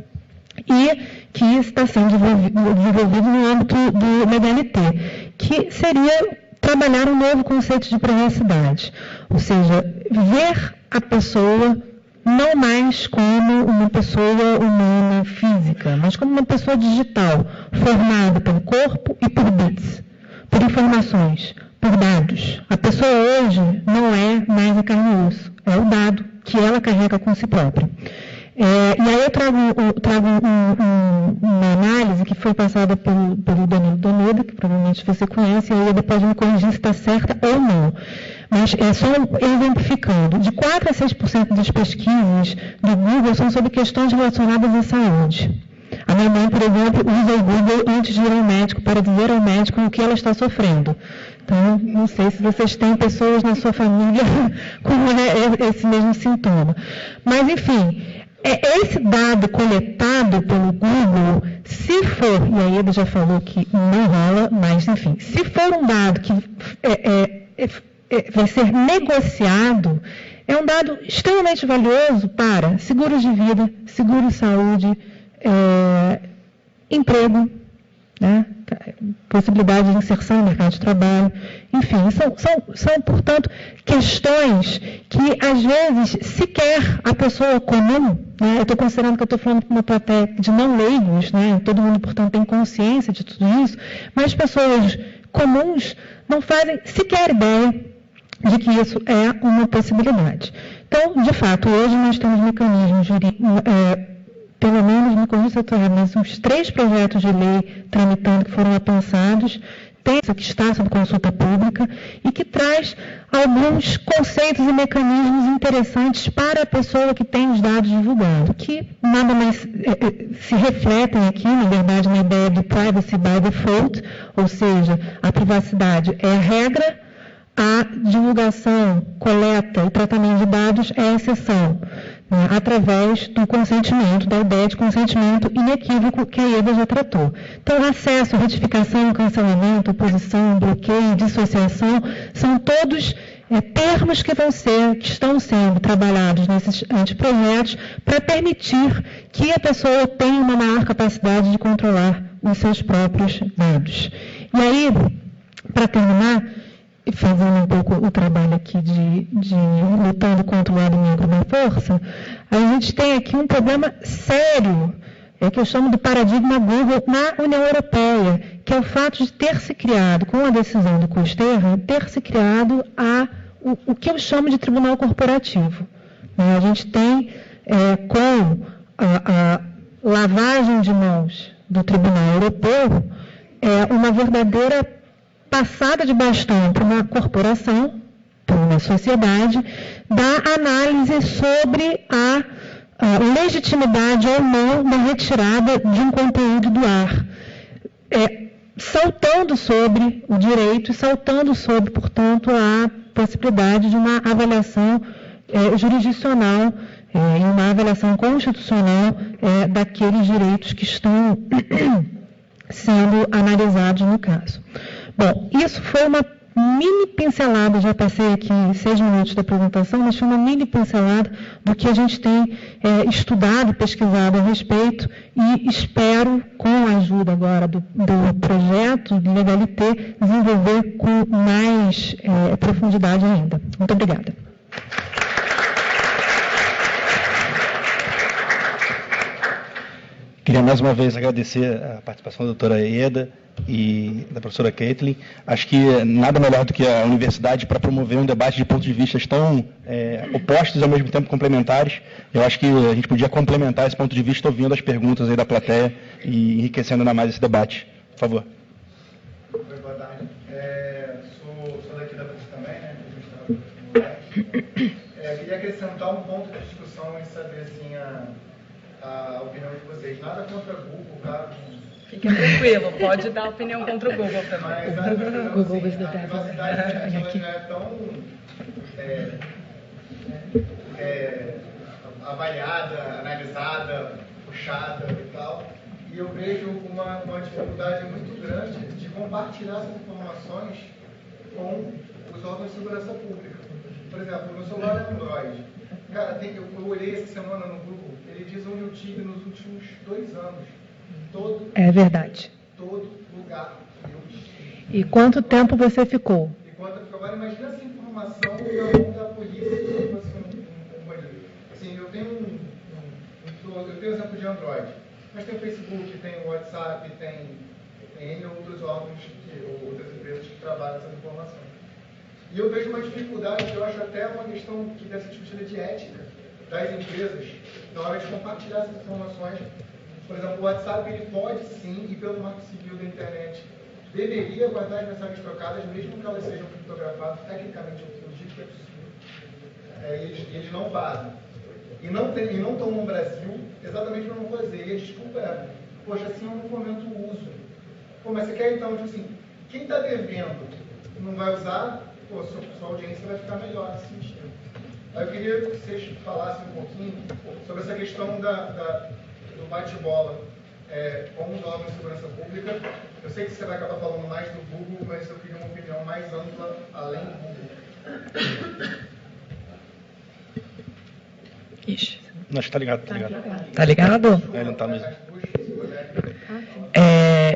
e que está sendo desenvolvido no âmbito do MDLT, que seria trabalhar um novo conceito de privacidade, ou seja, ver a pessoa não mais como uma pessoa humana física, mas como uma pessoa digital, formada pelo corpo e por bits, por informações, por dados. A pessoa hoje não é mais a carne e osso, é o dado que ela carrega com si própria. E aí eu trago uma análise que foi passada pelo Danilo Doneda, que provavelmente você conhece, e aí depois me corrigir se está certa ou não. Mas só exemplificando, de 4 a 6% das pesquisas do Google são sobre questões relacionadas à saúde. A minha mãe, por exemplo, usa o Google antes de ir ao médico para dizer ao médico o que ela está sofrendo. Então, não sei se vocês têm pessoas na sua família com esse mesmo sintoma. Mas, enfim, esse dado coletado pelo Google, se for, e aí ele já falou que não rola, mas, enfim, se for um dado que vai ser negociado, é um dado extremamente valioso para seguros de vida, seguro de saúde, emprego, possibilidade de inserção no mercado de trabalho, enfim, são, portanto, questões que, às vezes, sequer a pessoa comum, eu estou considerando que eu estou falando com uma plateia de não leigos, todo mundo, portanto, tem consciência de tudo isso, mas pessoas comuns não fazem sequer ideia de que isso é uma possibilidade. Então, de fato, hoje nós temos mecanismos jurídicos, pelo menos no Conjunto Setorial, mas uns 3 projetos de lei tramitando que foram apensados, tem essa que está sob consulta pública e que traz alguns conceitos e mecanismos interessantes para a pessoa que tem os dados divulgados, que nada mais se refletem aqui, na verdade, na ideia do privacy by default, ou seja, a privacidade é a regra, a divulgação, coleta e tratamento de dados é a exceção, né, através do consentimento, da ideia de consentimento inequívoco que a IEDA já tratou. Então, acesso, retificação, cancelamento, oposição, bloqueio, dissociação, são todos termos que estão sendo trabalhados nesses anteprojetos para permitir que a pessoa tenha uma maior capacidade de controlar os seus próprios dados. E aí, para terminar, fazendo um pouco o trabalho aqui de lutando contra o lado negro da força, a gente tem aqui um problema sério, que eu chamo de paradigma Google na União Europeia, que é o fato de ter se criado, com a decisão do Costerra, ter se criado o que eu chamo de tribunal corporativo. A gente tem, com a lavagem de mãos do Tribunal Europeu, uma verdadeira passada de bastão para uma corporação, para uma sociedade, da análise sobre a legitimidade ou não da retirada de um conteúdo do ar, saltando sobre o direito e saltando sobre, portanto, a possibilidade de uma avaliação jurisdicional e uma avaliação constitucional daqueles direitos que estão sendo analisados no caso. Bom, isso foi uma mini pincelada, já passei aqui 6 minutos da apresentação, mas foi uma mini pincelada do que a gente tem estudado, pesquisado a respeito e espero, com a ajuda agora do projeto de Legalité, desenvolver com mais profundidade ainda. Muito obrigada. Queria mais uma vez agradecer a participação da doutora Ieda e da professora Kathleen. Acho que nada melhor do que a universidade para promover um debate de pontos de vista tão opostos e ao mesmo tempo complementares. Eu acho que a gente podia complementar esse ponto de vista ouvindo as perguntas aí da plateia e enriquecendo ainda mais esse debate. Por favor. Oi, boa tarde. Sou daqui da PUC também, né? Queria acrescentar um ponto de discussão e saber assim, a opinião de vocês. Nada contra o Google, tá? Fique tranquilo, pode dar opinião contra o Google também. Mas a privacidade já é tão avaliada, analisada, puxada e tal. E eu vejo uma dificuldade muito grande de compartilhar essas informações com os órgãos de segurança pública. Por exemplo, o meu celular é Android. Cara, eu olhei essa semana no Google, ele diz onde eu tive nos últimos 2 anos. É verdade. Todo lugar que eu estive. E quanto tempo você ficou? Agora, imagina essa informação na mão da polícia se fosse um bandido. Assim, eu tenho exemplo de Android, mas tem o Facebook, tem o WhatsApp, tem outros órgãos, outras empresas que trabalham essas informações. E eu vejo uma dificuldade, que eu acho até uma questão que deve ser discutida de ética das empresas, na hora de compartilhar essas informações. Por exemplo, o WhatsApp, ele pode sim, e pelo Marco Civil da Internet, deveria guardar as mensagens trocadas, mesmo que elas sejam criptografadas, tecnicamente, eu digo que é possível. Eles não fazem. E não estão no Brasil exatamente para não fazer. E a desculpa é, poxa, assim eu não fomento o uso. Pô, mas você quer então, tipo assim, quem está devendo não vai usar, pô, sua audiência vai ficar melhor nesse sentido. Aí eu queria que vocês falassem um pouquinho sobre essa questão do bate-bola com os órgãos de segurança pública. Eu sei que você vai acabar falando mais do Google, mas eu queria uma opinião mais ampla, além do Google. Ixi. Não, está ligado, Tá ligado? Ele não está mesmo.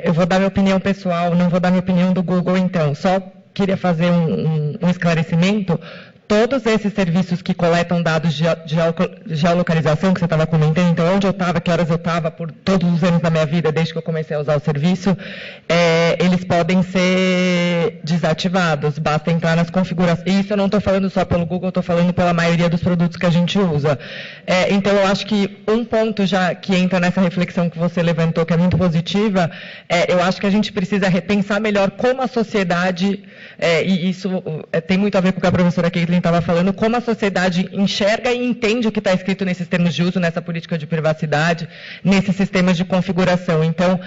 Eu vou dar minha opinião pessoal, não vou dar minha opinião do Google, então. Só queria fazer um esclarecimento. Todos esses serviços que coletam dados de geolocalização que você estava comentando, então onde eu estava, que horas eu estava, por todos os anos da minha vida, desde que eu comecei a usar o serviço, eles podem ser ser desativados. Basta entrar nas configurações. E isso eu não estou falando só pelo Google, estou falando pela maioria dos produtos que a gente usa. Então, eu acho que um ponto já que entra nessa reflexão que você levantou, que é muito positiva, eu acho que a gente precisa repensar melhor como a sociedade, e isso tem muito a ver com o que a professora Caitlin estava falando, como a sociedade enxerga e entende o que está escrito nesses termos de uso, nessa política de privacidade, nesses sistemas de configuração. Então,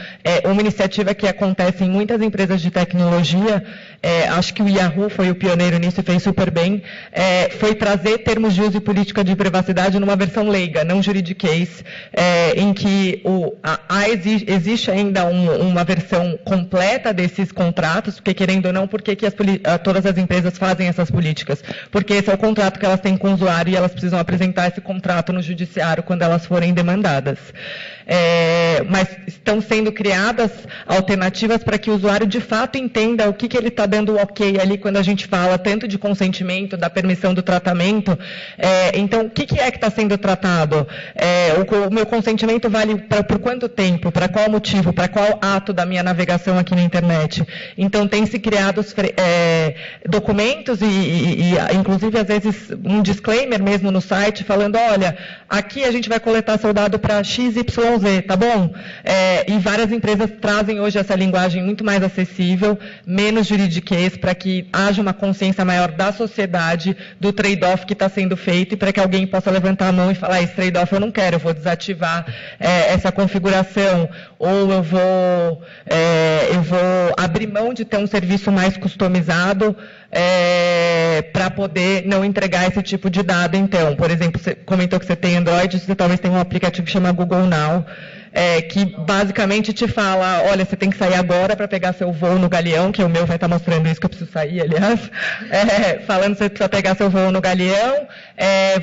uma iniciativa que acontece em muitas empresas de tecnologia, acho que o Yahoo foi o pioneiro nisso e fez super bem, foi trazer termos de uso e política de privacidade numa versão leiga, não juridiquês, em que existe ainda uma versão completa desses contratos, porque querendo ou não, por que todas as empresas fazem essas políticas? Porque esse é o contrato que elas têm com o usuário e elas precisam apresentar esse contrato no judiciário quando elas forem demandadas. Mas estão sendo criadas alternativas para que o usuário de fato entenda o que ele está dando ok ali quando a gente fala tanto de consentimento, da permissão do tratamento. Então, o que é que está sendo tratado? O meu consentimento vale por quanto tempo? Para qual motivo? Para qual ato da minha navegação aqui na internet? Então, tem-se criados documentos e, inclusive, às vezes, um disclaimer mesmo no site, falando, olha, aqui a gente vai coletar seu dado para XYZ, tá bom? E várias empresas trazem hoje essa linguagem muito mais acessível, menos juridiquês, para que haja uma consciência maior da sociedade do trade-off que está sendo feito e para que alguém possa levantar a mão e falar, esse trade-off eu não quero, eu vou desativar essa configuração, ou eu vou abrir mão de ter um serviço mais customizado para poder não entregar esse tipo de dado. Então, por exemplo, você comentou que você tem Android, você talvez tenha um aplicativo que chama Google Now, que basicamente te fala, olha, você tem que sair agora para pegar seu voo no Galeão, que o meu vai estar mostrando isso, que eu preciso sair, aliás, falando que você precisa pegar seu voo no Galeão,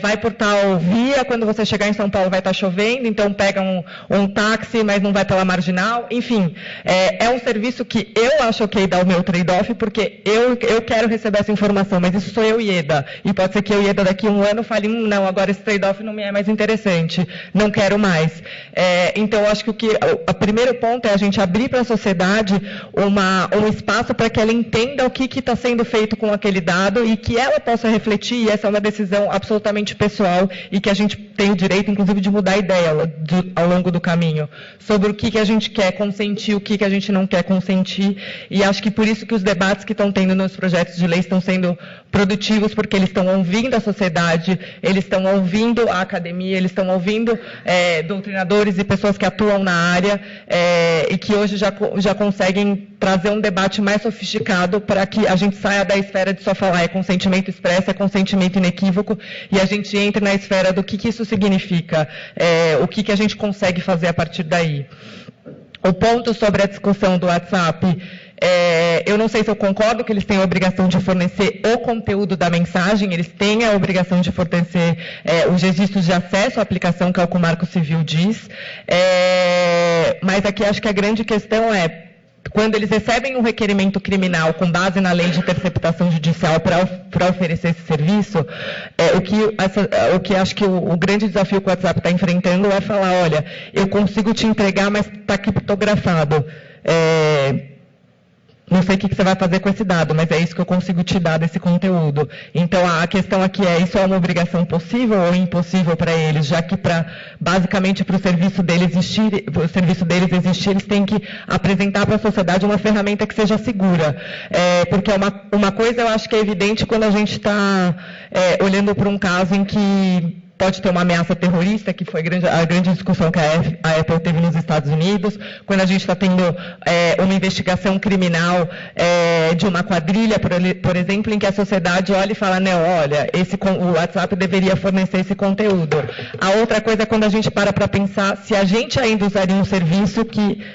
vai por tal via, quando você chegar em São Paulo vai estar chovendo, então pega um táxi, mas não vai pela Marginal, enfim, é um serviço que eu acho ok dar o meu trade-off, porque eu quero receber essa informação, mas isso sou eu e Ieda, e pode ser que eu e Ieda daqui a um ano fale, não, agora esse trade-off não me é mais interessante, não quero mais. Então, eu acho que o primeiro ponto é a gente abrir para a sociedade um espaço para que ela entenda o que está sendo feito com aquele dado e que ela possa refletir, e essa é uma decisão absolutamente pessoal e que a gente tem o direito, inclusive, de mudar a ideia ao longo do caminho, sobre o que a gente quer consentir, o que a gente não quer consentir, e acho que por isso que os debates que estão tendo nos projetos de lei estão sendo produtivos, porque eles estão ouvindo a sociedade, eles estão ouvindo a academia, eles estão ouvindo doutrinadores e pessoas que atuam na área e que hoje já conseguem trazer um debate mais sofisticado para que a gente saia da esfera de só falar é consentimento expresso, é consentimento inequívoco, e a gente entre na esfera do que isso significa, o que a gente consegue fazer a partir daí. O ponto sobre a discussão do WhatsApp, eu não sei se eu concordo que eles têm a obrigação de fornecer o conteúdo da mensagem, eles têm a obrigação de fornecer os registros de acesso à aplicação, que é o que o Marco Civil diz, mas aqui acho que a grande questão é, quando eles recebem um requerimento criminal com base na lei de interceptação judicial para oferecer esse serviço, o que acho que o grande desafio que o WhatsApp está enfrentando é falar, olha, eu consigo te entregar, mas está criptografado. Não sei o que você vai fazer com esse dado, mas é isso que eu consigo te dar desse conteúdo. Então, a questão aqui é, isso é uma obrigação possível ou impossível para eles, já que basicamente para o serviço deles existir, eles têm que apresentar para a sociedade uma ferramenta que seja segura. Porque uma coisa eu acho que é evidente quando a gente está olhando para um caso em que pode ter uma ameaça terrorista, que foi a grande discussão que a Apple teve nos Estados Unidos, quando a gente está tendo uma investigação criminal de uma quadrilha, por exemplo, em que a sociedade olha e fala, não, olha, o WhatsApp deveria fornecer esse conteúdo. A outra coisa é quando a gente para pensar se a gente ainda usaria um serviço que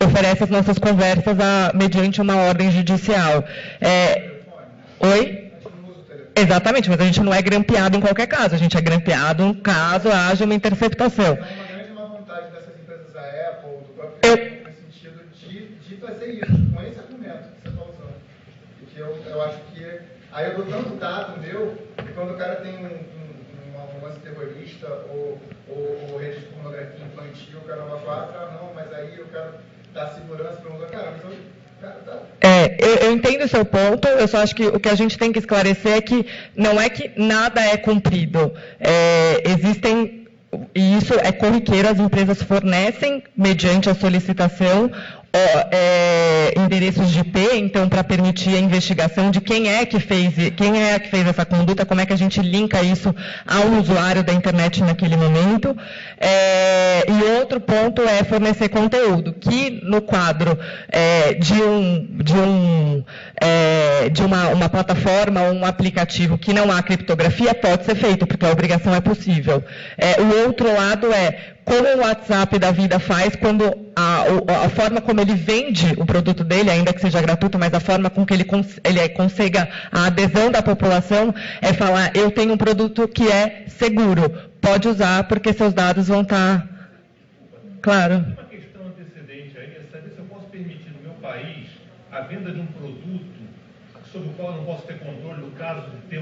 oferece as nossas conversas mediante uma ordem judicial. Oi? Exatamente, mas a gente não é grampeado em qualquer caso, a gente é grampeado caso haja uma interceptação. Tem uma grande má vontade dessas empresas da Apple, do próprio Apple, no sentido de fazer isso, com esse argumento que você está usando. Porque eu acho que aí eu dou tanto dado meu, que quando o cara tem um lance terrorista ou rede de pornografia infantil, o cara vai falar, não, mas aí eu quero dar segurança para o mundo. Cara, mas Eu entendo o seu ponto, eu só acho que o que a gente tem que esclarecer é que não é que nada é cumprido. Existem, e isso é corriqueiro, as empresas fornecem, mediante a solicitação, endereços de IP, então, para permitir a investigação de quem é que fez essa conduta, como é que a gente linka isso ao usuário da internet naquele momento. E outro ponto é fornecer conteúdo, que no quadro de uma plataforma ou um aplicativo que não há criptografia pode ser feito, porque a obrigação é possível. O outro lado é como o WhatsApp da vida faz quando a forma como ele vende o produto dele, ainda que seja gratuito, mas a forma com que ele consiga a adesão da população é falar, eu tenho um produto que é seguro, pode usar porque seus dados vão estar... Claro. Uma questão antecedente aí é saber se eu posso permitir no meu país a venda de um produto sobre o qual eu não posso ter controle no caso de ter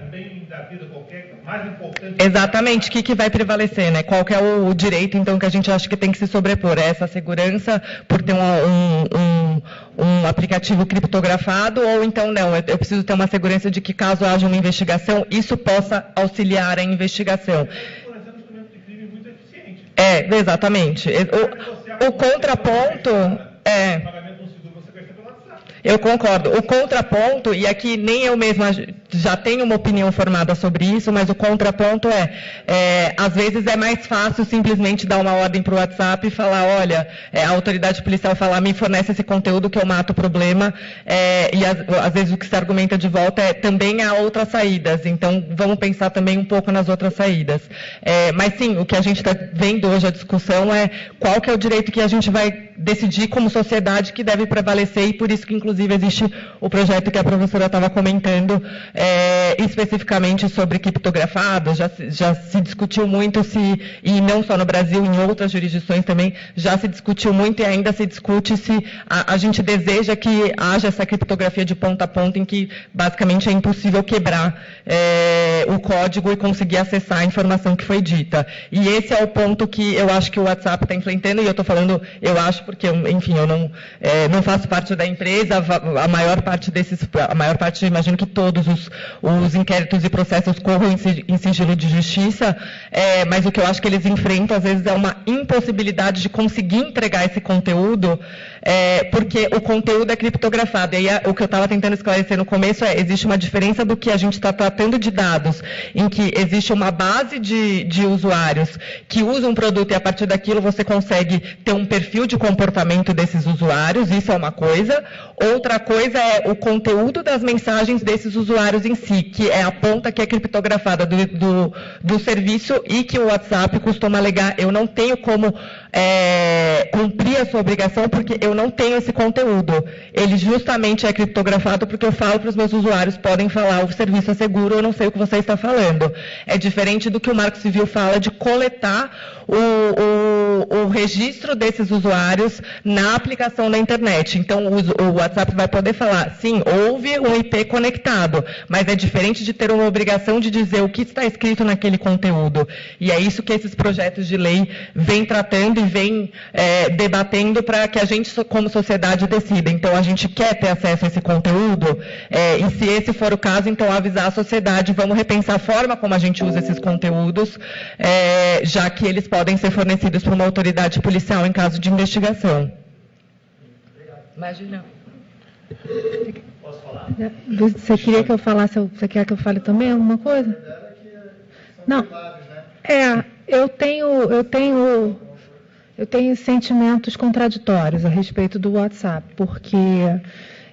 bem da vida qualquer, mais importante... Exatamente, o que vai prevalecer, né? Qual que é o direito, então, que a gente acha que tem que se sobrepor? É essa segurança por ter um aplicativo criptografado, ou então não, eu preciso ter uma segurança de que caso haja uma investigação, isso possa auxiliar a investigação. Exatamente. O contraponto Eu concordo. O contraponto, e aqui nem eu mesma já tenho uma opinião formada sobre isso, mas o contraponto às vezes é mais fácil simplesmente dar uma ordem para o WhatsApp e falar, olha, a autoridade policial falar, me fornece esse conteúdo que eu mato o problema, e às vezes o que se argumenta de volta também há outras saídas, então vamos pensar também um pouco nas outras saídas. Mas sim, o que a gente está vendo hoje, a discussão é qual que é o direito que a gente vai decidir como sociedade que deve prevalecer, e por isso que inclusive existe o projeto que a professora estava comentando, especificamente sobre criptografados. Já se discutiu muito e não só no Brasil, em outras jurisdições também, já se discutiu muito e ainda se discute se a gente deseja que haja essa criptografia de ponta a ponta, em que basicamente é impossível quebrar o código e conseguir acessar a informação que foi dita. E esse é o ponto que eu acho que o WhatsApp está enfrentando, e eu estou falando, eu acho, porque, enfim, eu não faço parte da empresa, a maior parte, imagino que todos os inquéritos e processos corram em sigilo de justiça, mas o que eu acho que eles enfrentam, às vezes, é uma impossibilidade de conseguir entregar esse conteúdo, porque o conteúdo é criptografado. E aí, o que eu estava tentando esclarecer no começo existe uma diferença do que a gente está tratando de dados, em que existe uma base de usuários que usam um produto e a partir daquilo você consegue ter um perfil de comportamento desses usuários, isso é uma coisa. Outra coisa é o conteúdo das mensagens desses usuários em si, que é a ponta que é criptografada do serviço, e que o WhatsApp costuma alegar, eu não tenho como cumprir a sua obrigação porque eu não tenho esse conteúdo. Ele justamente é criptografado porque eu falo para os meus usuários, podem falar, o serviço é seguro, eu não sei o que você está falando. É diferente do que o Marco Civil fala de coletar o registro desses usuários na aplicação da internet. Então, o WhatsApp vai poder falar, sim, houve um IP conectado, mas é diferente de ter uma obrigação de dizer o que está escrito naquele conteúdo. E é isso que esses projetos de lei vêm tratando e vêm debatendo para que a gente, como sociedade, decida. Então, a gente quer ter acesso a esse conteúdo, e se esse for o caso, então avisar a sociedade, vamos repensar a forma como a gente usa esses conteúdos, já que eles podem ser fornecidos por uma autoridade policial em caso de investigação. Imagina. Posso falar? Você queria que eu falasse, você quer que eu fale também alguma coisa? Não. Eu tenho sentimentos contraditórios a respeito do WhatsApp, porque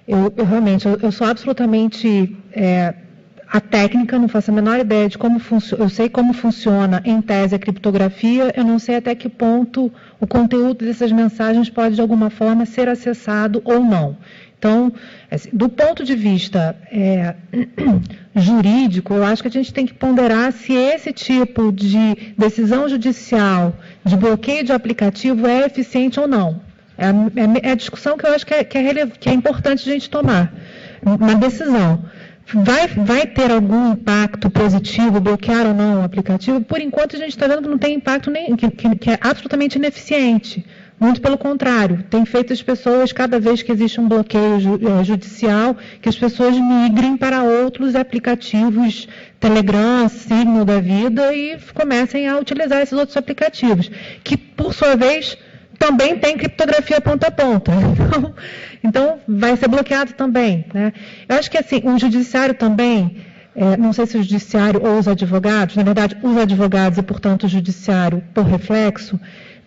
eu realmente sou absolutamente a técnica, não faço a menor ideia de como funciona. Eu sei como funciona, em tese, a criptografia, eu não sei até que ponto o conteúdo dessas mensagens pode, de alguma forma, ser acessado ou não. Então, assim, do ponto de vista jurídico, eu acho que a gente tem que ponderar se esse tipo de decisão judicial, de bloqueio de aplicativo, é eficiente ou não. É a discussão que eu acho que é importante a gente tomar. Uma decisão. Vai ter algum impacto positivo, bloquear ou não o aplicativo? Por enquanto, a gente está vendo que não tem impacto, que é absolutamente ineficiente. Muito pelo contrário, tem feito as pessoas, cada vez que existe um bloqueio judicial, que as pessoas migrem para outros aplicativos, Telegram, Signal da vida, e comecem a utilizar esses outros aplicativos, que, por sua vez, também tem criptografia ponta a ponta. Então vai ser bloqueado também, né? Eu acho que assim, o judiciário também, não sei se o judiciário ou os advogados, na verdade, os advogados e, portanto, o judiciário, por reflexo,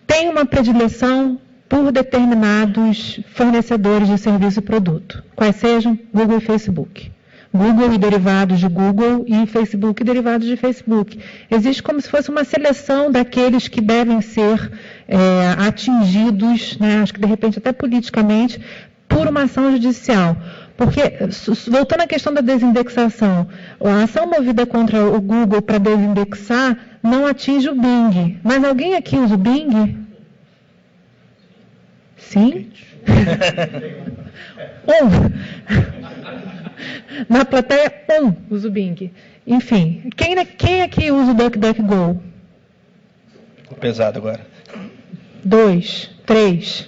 tem uma predileção por determinados fornecedores de serviço e produto, quais sejam Google e Facebook. Google e derivados de Google e Facebook e derivados de Facebook. Existe como se fosse uma seleção daqueles que devem ser atingidos, né, acho que de repente até politicamente, por uma ação judicial. Porque, voltando à questão da desindexação, a ação movida contra o Google para desindexar não atinge o Bing. Mas alguém aqui usa o Bing? Sim? Na plateia, usa o Bing. Enfim, quem aqui usa o DuckDuckGo? Pesado agora. 2, 3,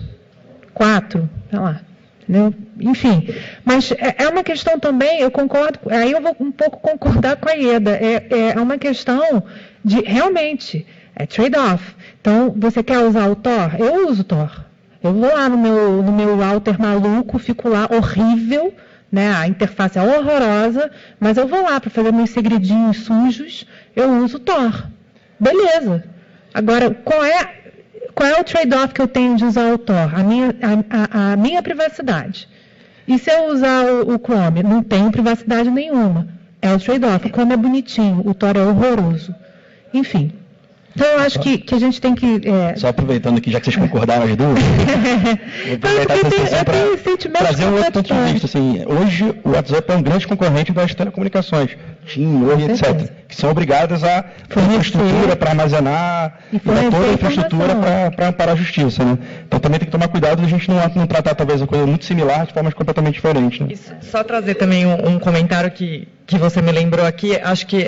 4, sei lá. Entendeu? Enfim, mas é uma questão também, eu concordo, aí eu vou um pouco concordar com a Ieda, é uma questão de, realmente, trade-off. Então, você quer usar o Tor? Eu uso o Tor. Eu vou lá no meu router maluco, fico lá horrível, né? A interface é horrorosa, mas eu vou lá para fazer meus segredinhos sujos, eu uso o Tor. Beleza. Agora, qual é o trade-off que eu tenho de usar o Tor? A minha privacidade. E se eu usar o Chrome? Não tenho privacidade nenhuma. É o trade-off. O Chrome é bonitinho, o Tor é horroroso. Enfim. Então, eu acho que a gente tem que... Só aproveitando aqui, já que vocês concordaram as duas, vou aproveitar essa sessão para trazer um outro ponto de vista. Assim, hoje, o WhatsApp é um grande concorrente das telecomunicações, TIM, Oi, etc., que são obrigadas a ter infraestrutura para armazenar e dar toda a infraestrutura para amparar a justiça. Né? Então, também tem que tomar cuidado de a gente não tratar, talvez, uma coisa muito similar de formas completamente diferentes. Né? Isso, só trazer também um comentário que você me lembrou aqui, acho que...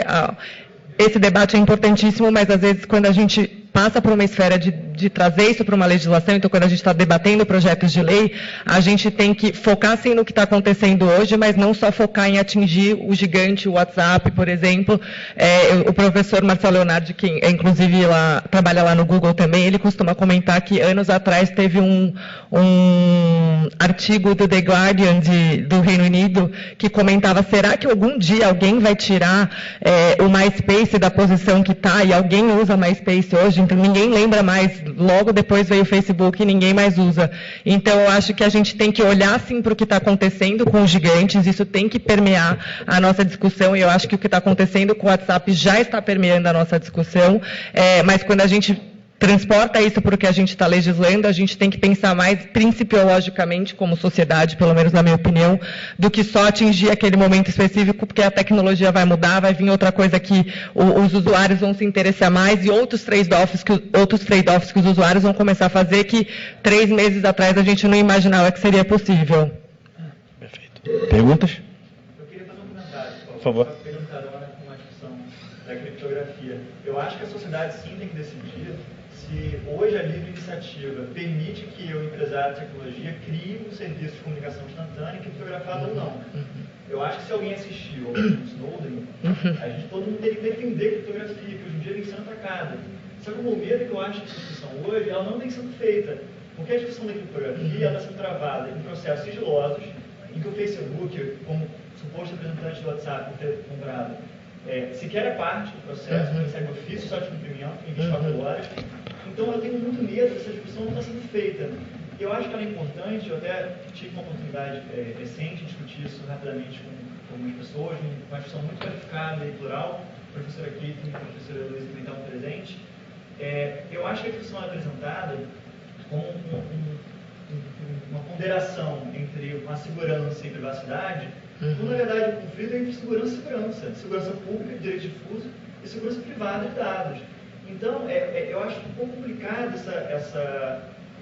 Esse debate é importantíssimo, mas às vezes quando a gente passa por uma esfera de trazer isso para uma legislação, então quando a gente está debatendo projetos de lei, a gente tem que focar sim no que está acontecendo hoje, mas não só focar em atingir o gigante, o WhatsApp, por exemplo. O professor Marcelo Leonardi, que inclusive trabalha lá no Google também, ele costuma comentar que anos atrás teve um artigo do The Guardian do Reino Unido que comentava, será que algum dia alguém vai tirar o MySpace da posição que está e alguém usa MySpace hoje? Então ninguém lembra mais, logo depois veio o Facebook e ninguém mais usa. Então eu acho que a gente tem que olhar sim para o que está acontecendo com os gigantes, isso tem que permear a nossa discussão, e eu acho que o que está acontecendo com o WhatsApp já está permeando a nossa discussão, mas quando a gente transporta isso para o que a gente está legislando, a gente tem que pensar mais principiologicamente como sociedade, pelo menos na minha opinião, do que só atingir aquele momento específico, porque a tecnologia vai mudar, vai vir outra coisa que os usuários vão se interessar mais e outros trade-offs que os usuários vão começar a fazer que 3 meses atrás a gente não imaginava que seria possível. Perfeito. Perguntas? Eu queria fazer um comentário, por favor. Perguntaram com uma discussão da criptografia. Eu acho que a sociedade sim tem que decidir se hoje a livre iniciativa permite que o empresário de tecnologia crie um serviço de comunicação instantânea criptografado ou não. Eu acho que se alguém assistiu ao Snowden, todo mundo teria que defender a criptografia, que hoje em dia vem sendo atacada. Só que o meu medo é que eu acho que a discussão hoje ela não vem sendo feita, porque a discussão da criptografia ela está sendo travada em processos sigilosos, em que o Facebook, como suposto representante do WhatsApp por ter comprado, sequer é parte do processo, recebe ofício só de cumprimento em 24 horas. Então eu tenho muito medo dessa discussão não está sendo feita. Eu acho que ela é importante, eu até tive uma oportunidade recente de discutir isso rapidamente com algumas pessoas, uma discussão muito qualificada e plural, a professora Kate e a professora Luísa também estavam presentes. Eu acho que a discussão é apresentada como uma ponderação entre uma segurança e privacidade, quando na verdade o conflito é entre segurança e segurança pública, direito difuso, e segurança privada de dados. Então, eu acho um pouco complicado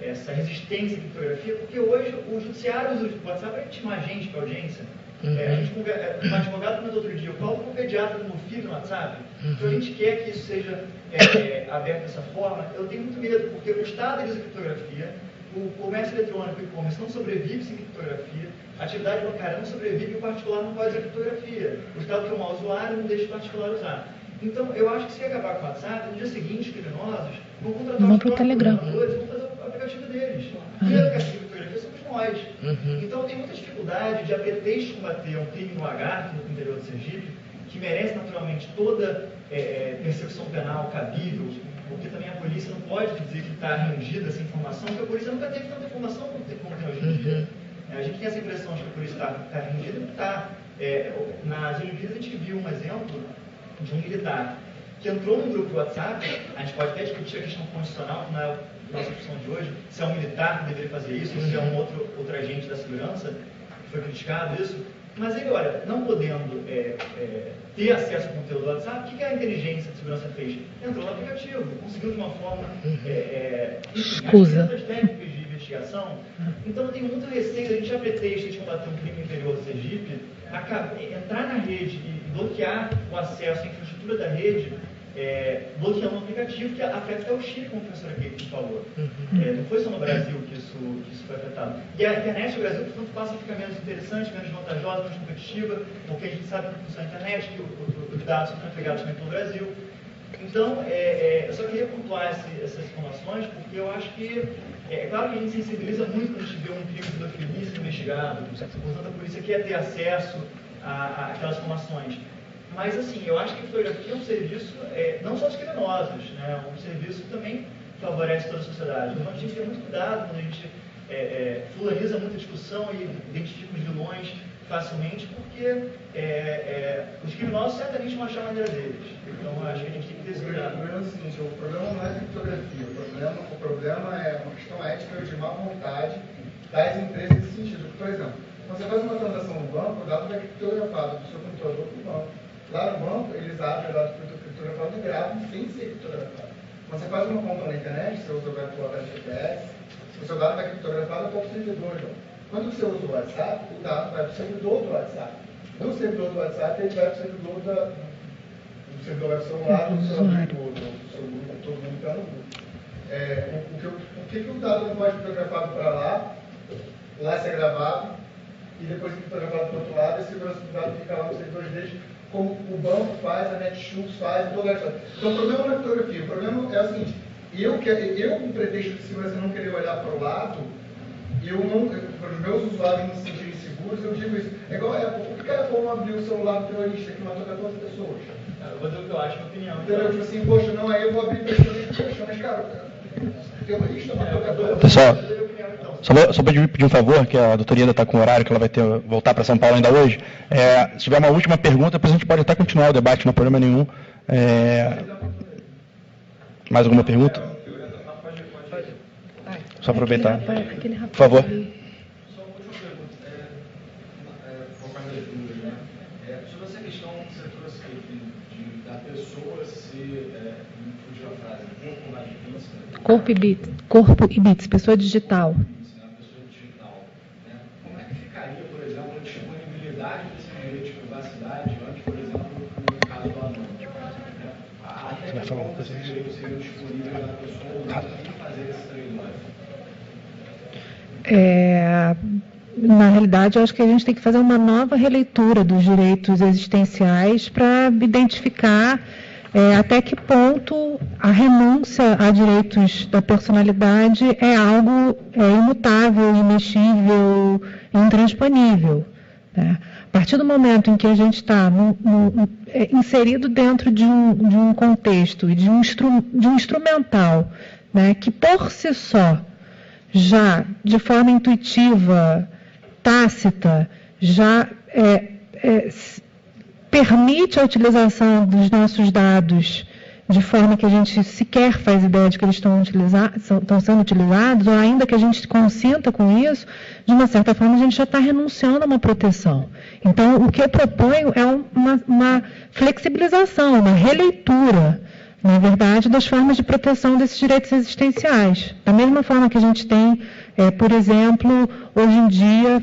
essa resistência à criptografia, porque hoje o judiciário usa o WhatsApp para intimar a gente, para a audiência. Um advogado comentou outro dia, eu falo com o pediatra do meu filho no WhatsApp, então a gente quer que isso seja aberto dessa forma. Eu tenho muito medo, porque o Estado usa criptografia, o comércio eletrônico e o e-commerce não sobrevive sem criptografia, a atividade bancária não sobrevive e o particular não pode usar criptografia. O Estado, que é um mau usuário, não deixa o particular usar. Então, eu acho que se acabar com o WhatsApp, no dia seguinte, os criminosos vão contratar os programadores, vão fazer o aplicativo deles. Quem é a criptografia somos nós. Então, tem muita dificuldade de, a pretexto de combater um crime no Lagarto, no interior do Sergipe, que merece naturalmente toda persecução penal cabível, porque também a polícia não pode dizer que está rendida essa informação, porque a polícia nunca teve tanta informação como tem hoje em dia. A gente tem essa impressão de que a polícia está rendida, não está. Nas Olimpíadas a gente viu um exemplo de um militar que entrou num grupo de WhatsApp. A gente pode até discutir a questão constitucional na nossa discussão de hoje, se é um militar que deveria fazer isso, ou se é um outro agente da segurança, que foi criticado isso. Mas ele, olha, não podendo ter acesso ao conteúdo do WhatsApp, o que a inteligência de segurança fez? Entrou no aplicativo, conseguiu de uma forma escusa técnicas de investigação. Então tem muito receio, a gente já pretexta de combater um crime interior do Sergipe, entrar na rede e bloquear o acesso à infraestrutura da rede, bloqueando um aplicativo que afeta até o Chile, como a professora Kate falou. Não foi só no Brasil que isso foi afetado. E a internet no Brasil, portanto, passa a ficar menos interessante, menos vantajosa, menos competitiva, porque a gente sabe como funciona a internet, que os dados são trafegados também pelo Brasil. Então, eu só queria pontuar essas informações, porque eu acho que, claro que a gente sensibiliza muito quando a gente vê um crime de pedofilia sendo investigado, portanto a polícia quer ter acesso àquelas informações. Mas, assim, eu acho que a criptografia é um serviço, não só dos criminosos, né? Um serviço que também favorece toda a sociedade. Então, a gente tem muito cuidado quando a gente fulaniza muita discussão e identifica os vilões facilmente, porque os criminosos certamente vão achar a maneira deles. Então, acho que a gente tem que ter esse cuidado. O problema é o seguinte, o problema não é a criptografia, o problema é uma questão ética de má vontade das empresas nesse sentido. Por exemplo, quando você faz uma transação no banco, o dado é criptografado do seu computador para o banco. Lá no banco, eles abrem o dado criptografado e gravam sem ser criptografado. Quando você faz uma compra na internet, você usa o web GPS, o seu dado vai criptografado para o servidor. Quando você usa o WhatsApp, o dado vai para o servidor do WhatsApp. Do servidor do WhatsApp, ele vai para o servidor do servidor web celular, do seu amigo, do seu grupo, todo mundo está no grupo. Por que o dado não pode ser criptografado para lá ser gravado, e depois criptografado para o outro lado, e a segurança do dado fica lá nos servidores deles, como o banco faz, a Netshoes faz, toda essa. Então o problema não é a criptografia, o problema é o seguinte, eu com pretexto de segurança não querer olhar para o lado, para os meus usuários não se sentirem seguros, eu digo isso. É igual por que a Apple não abriu o celular do terrorista que matou 14 pessoas? Eu vou dizer o que eu acho, minha opinião. Entendeu? Tipo assim, poxa, não, aí eu vou abrir poxa, mas cara, o terrorista matou 14 pessoal. Só para pedir um favor, que a doutora Ieda está com horário, que ela vai voltar para São Paulo ainda hoje. Se tiver uma última pergunta, depois a gente pode até continuar o debate, não há problema nenhum. Mais alguma pergunta? Só aproveitar. Por favor. Só uma última pergunta. Sobre essa questão que você trouxe aqui, da pessoa ser, não fugiu a frase, corpo e bits, pessoa digital. Como é que ficaria, por exemplo, a disponibilidade desse direito de privacidade antes, por exemplo, no caso do anônimo? Até que ponto esse direito seria disponível à pessoa ou não fazer esse trade-off? Na realidade, eu acho que a gente tem que fazer uma nova releitura dos direitos existenciais para identificar até que ponto a renúncia a direitos da personalidade é algo imutável, imexível, intransponível. Né? A partir do momento em que a gente está inserido dentro de um contexto e de um instrumental, né, que por si só, já de forma intuitiva, tácita, já permite a utilização dos nossos dados de forma que a gente sequer faz ideia de que eles estão sendo utilizados, ou ainda que a gente consinta com isso, de uma certa forma a gente já está renunciando a uma proteção. Então, o que eu proponho é uma flexibilização, uma releitura, na verdade, das formas de proteção desses direitos existenciais. Da mesma forma que a gente tem, por exemplo, hoje em dia,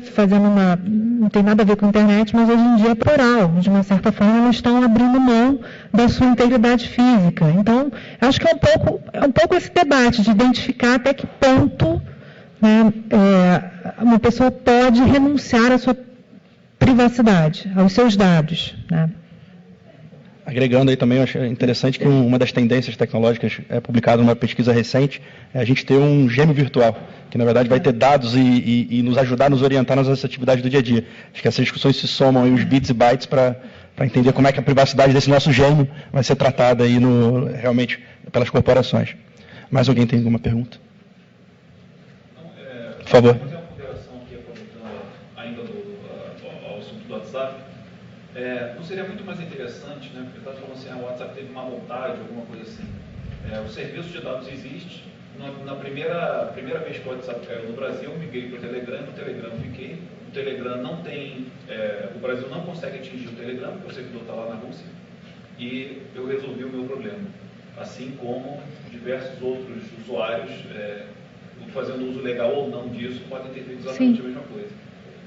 não tem nada a ver com a internet, mas hoje em dia é plural. De uma certa forma, elas estão abrindo mão da sua integridade física. Então, acho que é um pouco esse debate de identificar até que ponto, né, uma pessoa pode renunciar à sua privacidade, aos seus dados, né? Agregando aí também, eu acho interessante que uma das tendências tecnológicas publicada numa pesquisa recente é a gente ter um gêmeo virtual, que na verdade vai ter dados e nos ajudar, nos orientar nas nossas atividades do dia a dia. Acho que essas discussões se somam aí os bits e bytes para entender como é que a privacidade desse nosso gêmeo vai ser tratada aí realmente pelas corporações. Mais alguém tem alguma pergunta? Por favor. Vou fazer uma ponderação aqui, aproveitando ainda ao assunto do WhatsApp. Não seria muito mais interessante, né, porque está falando assim, o WhatsApp teve uma vontade, alguma coisa assim. O serviço de dados existe. Na primeira vez que o WhatsApp caiu no Brasil, eu migrei para o Telegram, no Telegram fiquei. O Telegram não tem, o Brasil não consegue atingir o Telegram, porque o servidor está lá na Rússia. E eu resolvi o meu problema. Assim como diversos outros usuários, fazendo uso legal ou não disso, podem ter feito exatamente a mesma coisa.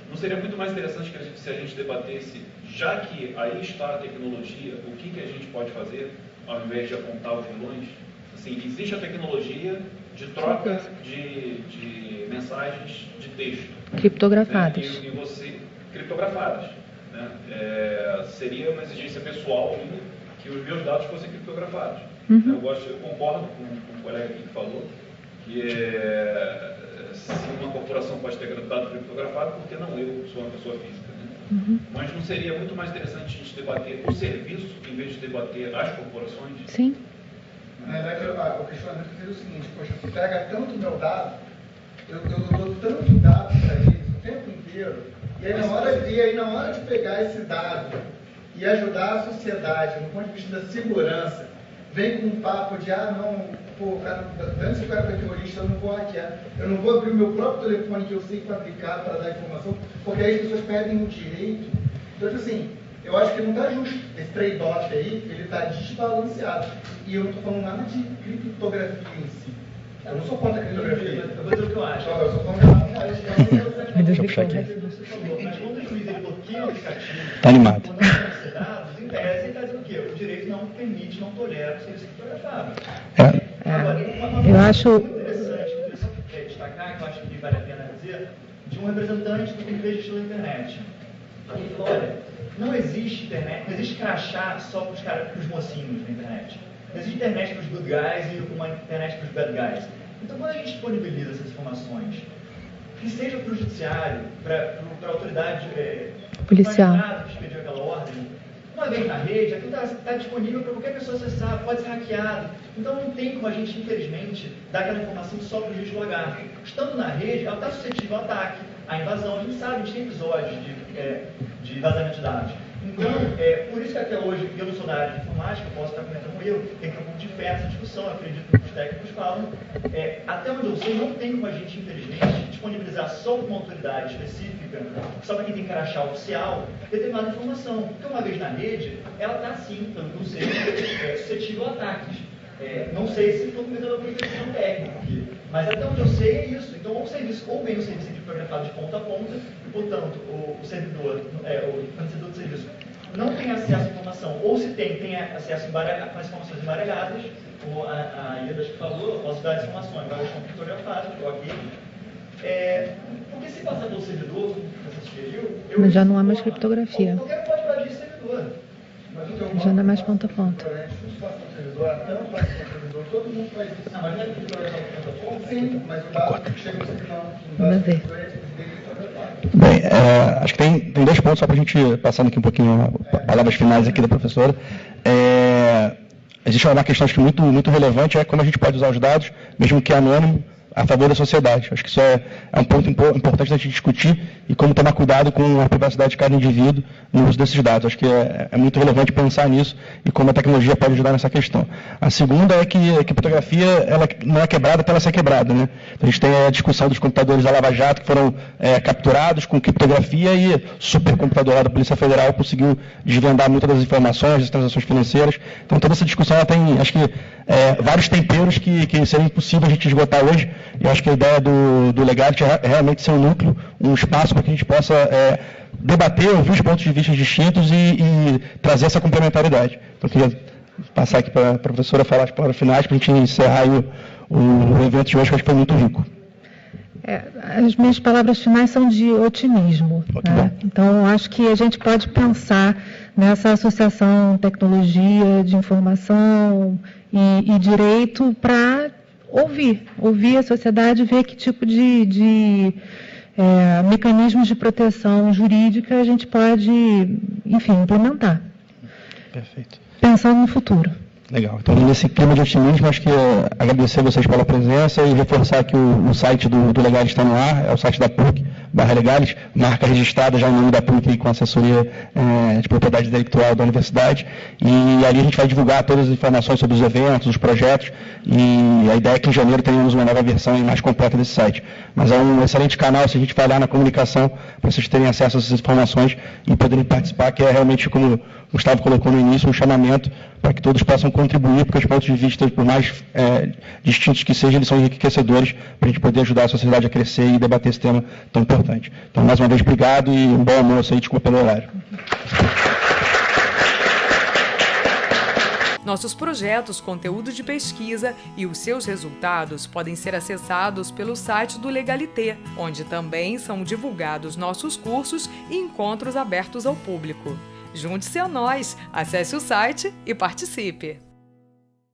Não seria muito mais interessante se a gente debatesse, já que aí está a tecnologia, o que a gente pode fazer, ao invés de apontar os vilões? Assim, existe a tecnologia de troca de mensagens de texto. Criptografadas. Né? Criptografadas. Né? Seria uma exigência pessoal minha que os meus dados fossem criptografados. Uhum. Eu concordo com o colega aqui que falou, que se uma corporação pode ter dado criptografado, por que não eu sou uma pessoa física? Né? Uhum. Mas não seria muito mais interessante a gente debater o serviço em vez de debater as corporações? Sim. Na verdade, o questionamento seria o seguinte: poxa, tu pega tanto meu dado, eu dou tanto dado para eles o tempo inteiro, e aí na hora de pegar esse dado e ajudar a sociedade, no ponto de vista da segurança, vem com um papo de, antes o cara foi terrorista, eu não vou hackear, eu não vou abrir o meu próprio telefone que eu sei fabricar para dar informação, porque aí as pessoas perdem o direito. Então, assim, eu acho que não está justo. Esse trade-off aí, ele está desbalanceado. E eu não estou falando nada de criptografia em si. Eu não sou contra a criptografia. Eu vou dizer o que eu acho. Eu sou contra a Deixa eu puxar aqui. Mas quando o juiz bloqueia o aplicativo, Está animado. quando não fornecer dados, em tese, ele está dizendo o quê? O direito não permite, não tolera o serviço criptografado. Agora, eu acho muito interessante destacar, que eu acho que vale a pena dizer, de um representante do Comitê de Gestão da Internet. Ele falou, olha, não existe internet, não existe crachá só para os mocinhos na internet. Não existe internet para os good guys e uma internet para os bad guys. Então, quando a gente disponibiliza essas informações, que seja para o judiciário, para a autoridade policial que expediu aquela ordem, uma vez na rede, aquilo está disponível para qualquer pessoa acessar, pode ser hackeado. Então não tem como a gente, infelizmente, dar aquela informação só para o juiz do lagarto. Estando na rede, ela está suscetível ao ataque, à invasão. A gente sabe, a gente tem episódios de vazamento de dados. Então, por isso que até hoje, eu não sou da área de informática, posso estar comentando com eu, tem que ter um pouco de fé nessa discussão, acredito que os técnicos falam. Até onde eu sei, não tem como a gente, infelizmente, disponibilizar só para uma autoridade específica, só para quem tem crachá oficial, determinada informação. Porque uma vez na rede, ela está sim, não sei, suscetível a ataques. Não sei se estou cometendo alguma imprecisão técnica aqui, mas até onde eu sei é isso. Então, ou bem o serviço é criptografado de ponta a ponta, e, portanto, o servidor, o fornecedor de serviço, não tem acesso à informação, ou se tem acesso com as informações embaralhadas, como a Ilha que falou, eu posso dar as informações, elas são criptografadas, estou aqui. Porque se passar pelo servidor, como você sugeriu, mas já não há mais criptografia. Qualquer um pode invadir esse servidor. Já não é mais ponta a ponta. Todo mundo faz isso. Não, mas não é criptografado ponta a ponta? Sim, mas o dado chega no servidor. Vamos ver. Bem, acho que tem dois pontos, só para a gente passando aqui um pouquinho palavras finais aqui da professora. Existe uma questão acho que muito relevante, é como a gente pode usar os dados, mesmo que anônimo, a favor da sociedade. Acho que isso é um ponto importante da gente discutir e como tomar cuidado com a privacidade de cada indivíduo no uso desses dados. Acho que é muito relevante pensar nisso e como a tecnologia pode ajudar nessa questão. A segunda é que a criptografia ela não é quebrada até ela ser quebrada, né? Então, a gente tem a discussão dos computadores da Lava Jato que foram capturados com criptografia e o supercomputador lá da Polícia Federal conseguiu desvendar muitas das informações, das transações financeiras. Então, toda essa discussão ela tem, acho que, vários temperos que seria impossível a gente esgotar hoje. Eu acho que a ideia do Legality é realmente ser um núcleo, um espaço para que a gente possa debater, ouvir os pontos de vista distintos e trazer essa complementaridade. Então, eu queria passar aqui para a professora falar as palavras finais, para a gente encerrar o evento de hoje, que eu acho que foi muito rico. As minhas palavras finais são de otimismo. Né? Então, acho que a gente pode pensar nessa associação tecnologia de informação e direito para ouvir a sociedade, ver que tipo de mecanismos de proteção jurídica a gente pode, enfim, implementar. Perfeito. Pensando no futuro. Legal. Então, nesse clima de otimismo, acho que agradecer a vocês pela presença e reforçar que o site do Legality está no ar, é o site da PUC/Legality, marca registrada já em nome da PUC com a assessoria de propriedade intelectual da universidade, e ali a gente vai divulgar todas as informações sobre os eventos, os projetos, e a ideia é que em janeiro tenhamos uma nova versão mais completa desse site. Mas é um excelente canal se a gente falhar na comunicação, para vocês terem acesso a essas informações e poderem participar, que é realmente, como o Gustavo colocou no início, um chamamento para que todos possam contribuir, porque os pontos de vista, por mais distintos que sejam, eles são enriquecedores para a gente poder ajudar a sociedade a crescer e debater esse tema tão importante. Então, mais uma vez, obrigado e um bom almoço aí, desculpa pelo horário. Nossos projetos, conteúdo de pesquisa e os seus resultados podem ser acessados pelo site do Legalité, onde também são divulgados nossos cursos e encontros abertos ao público. Junte-se a nós, acesse o site e participe!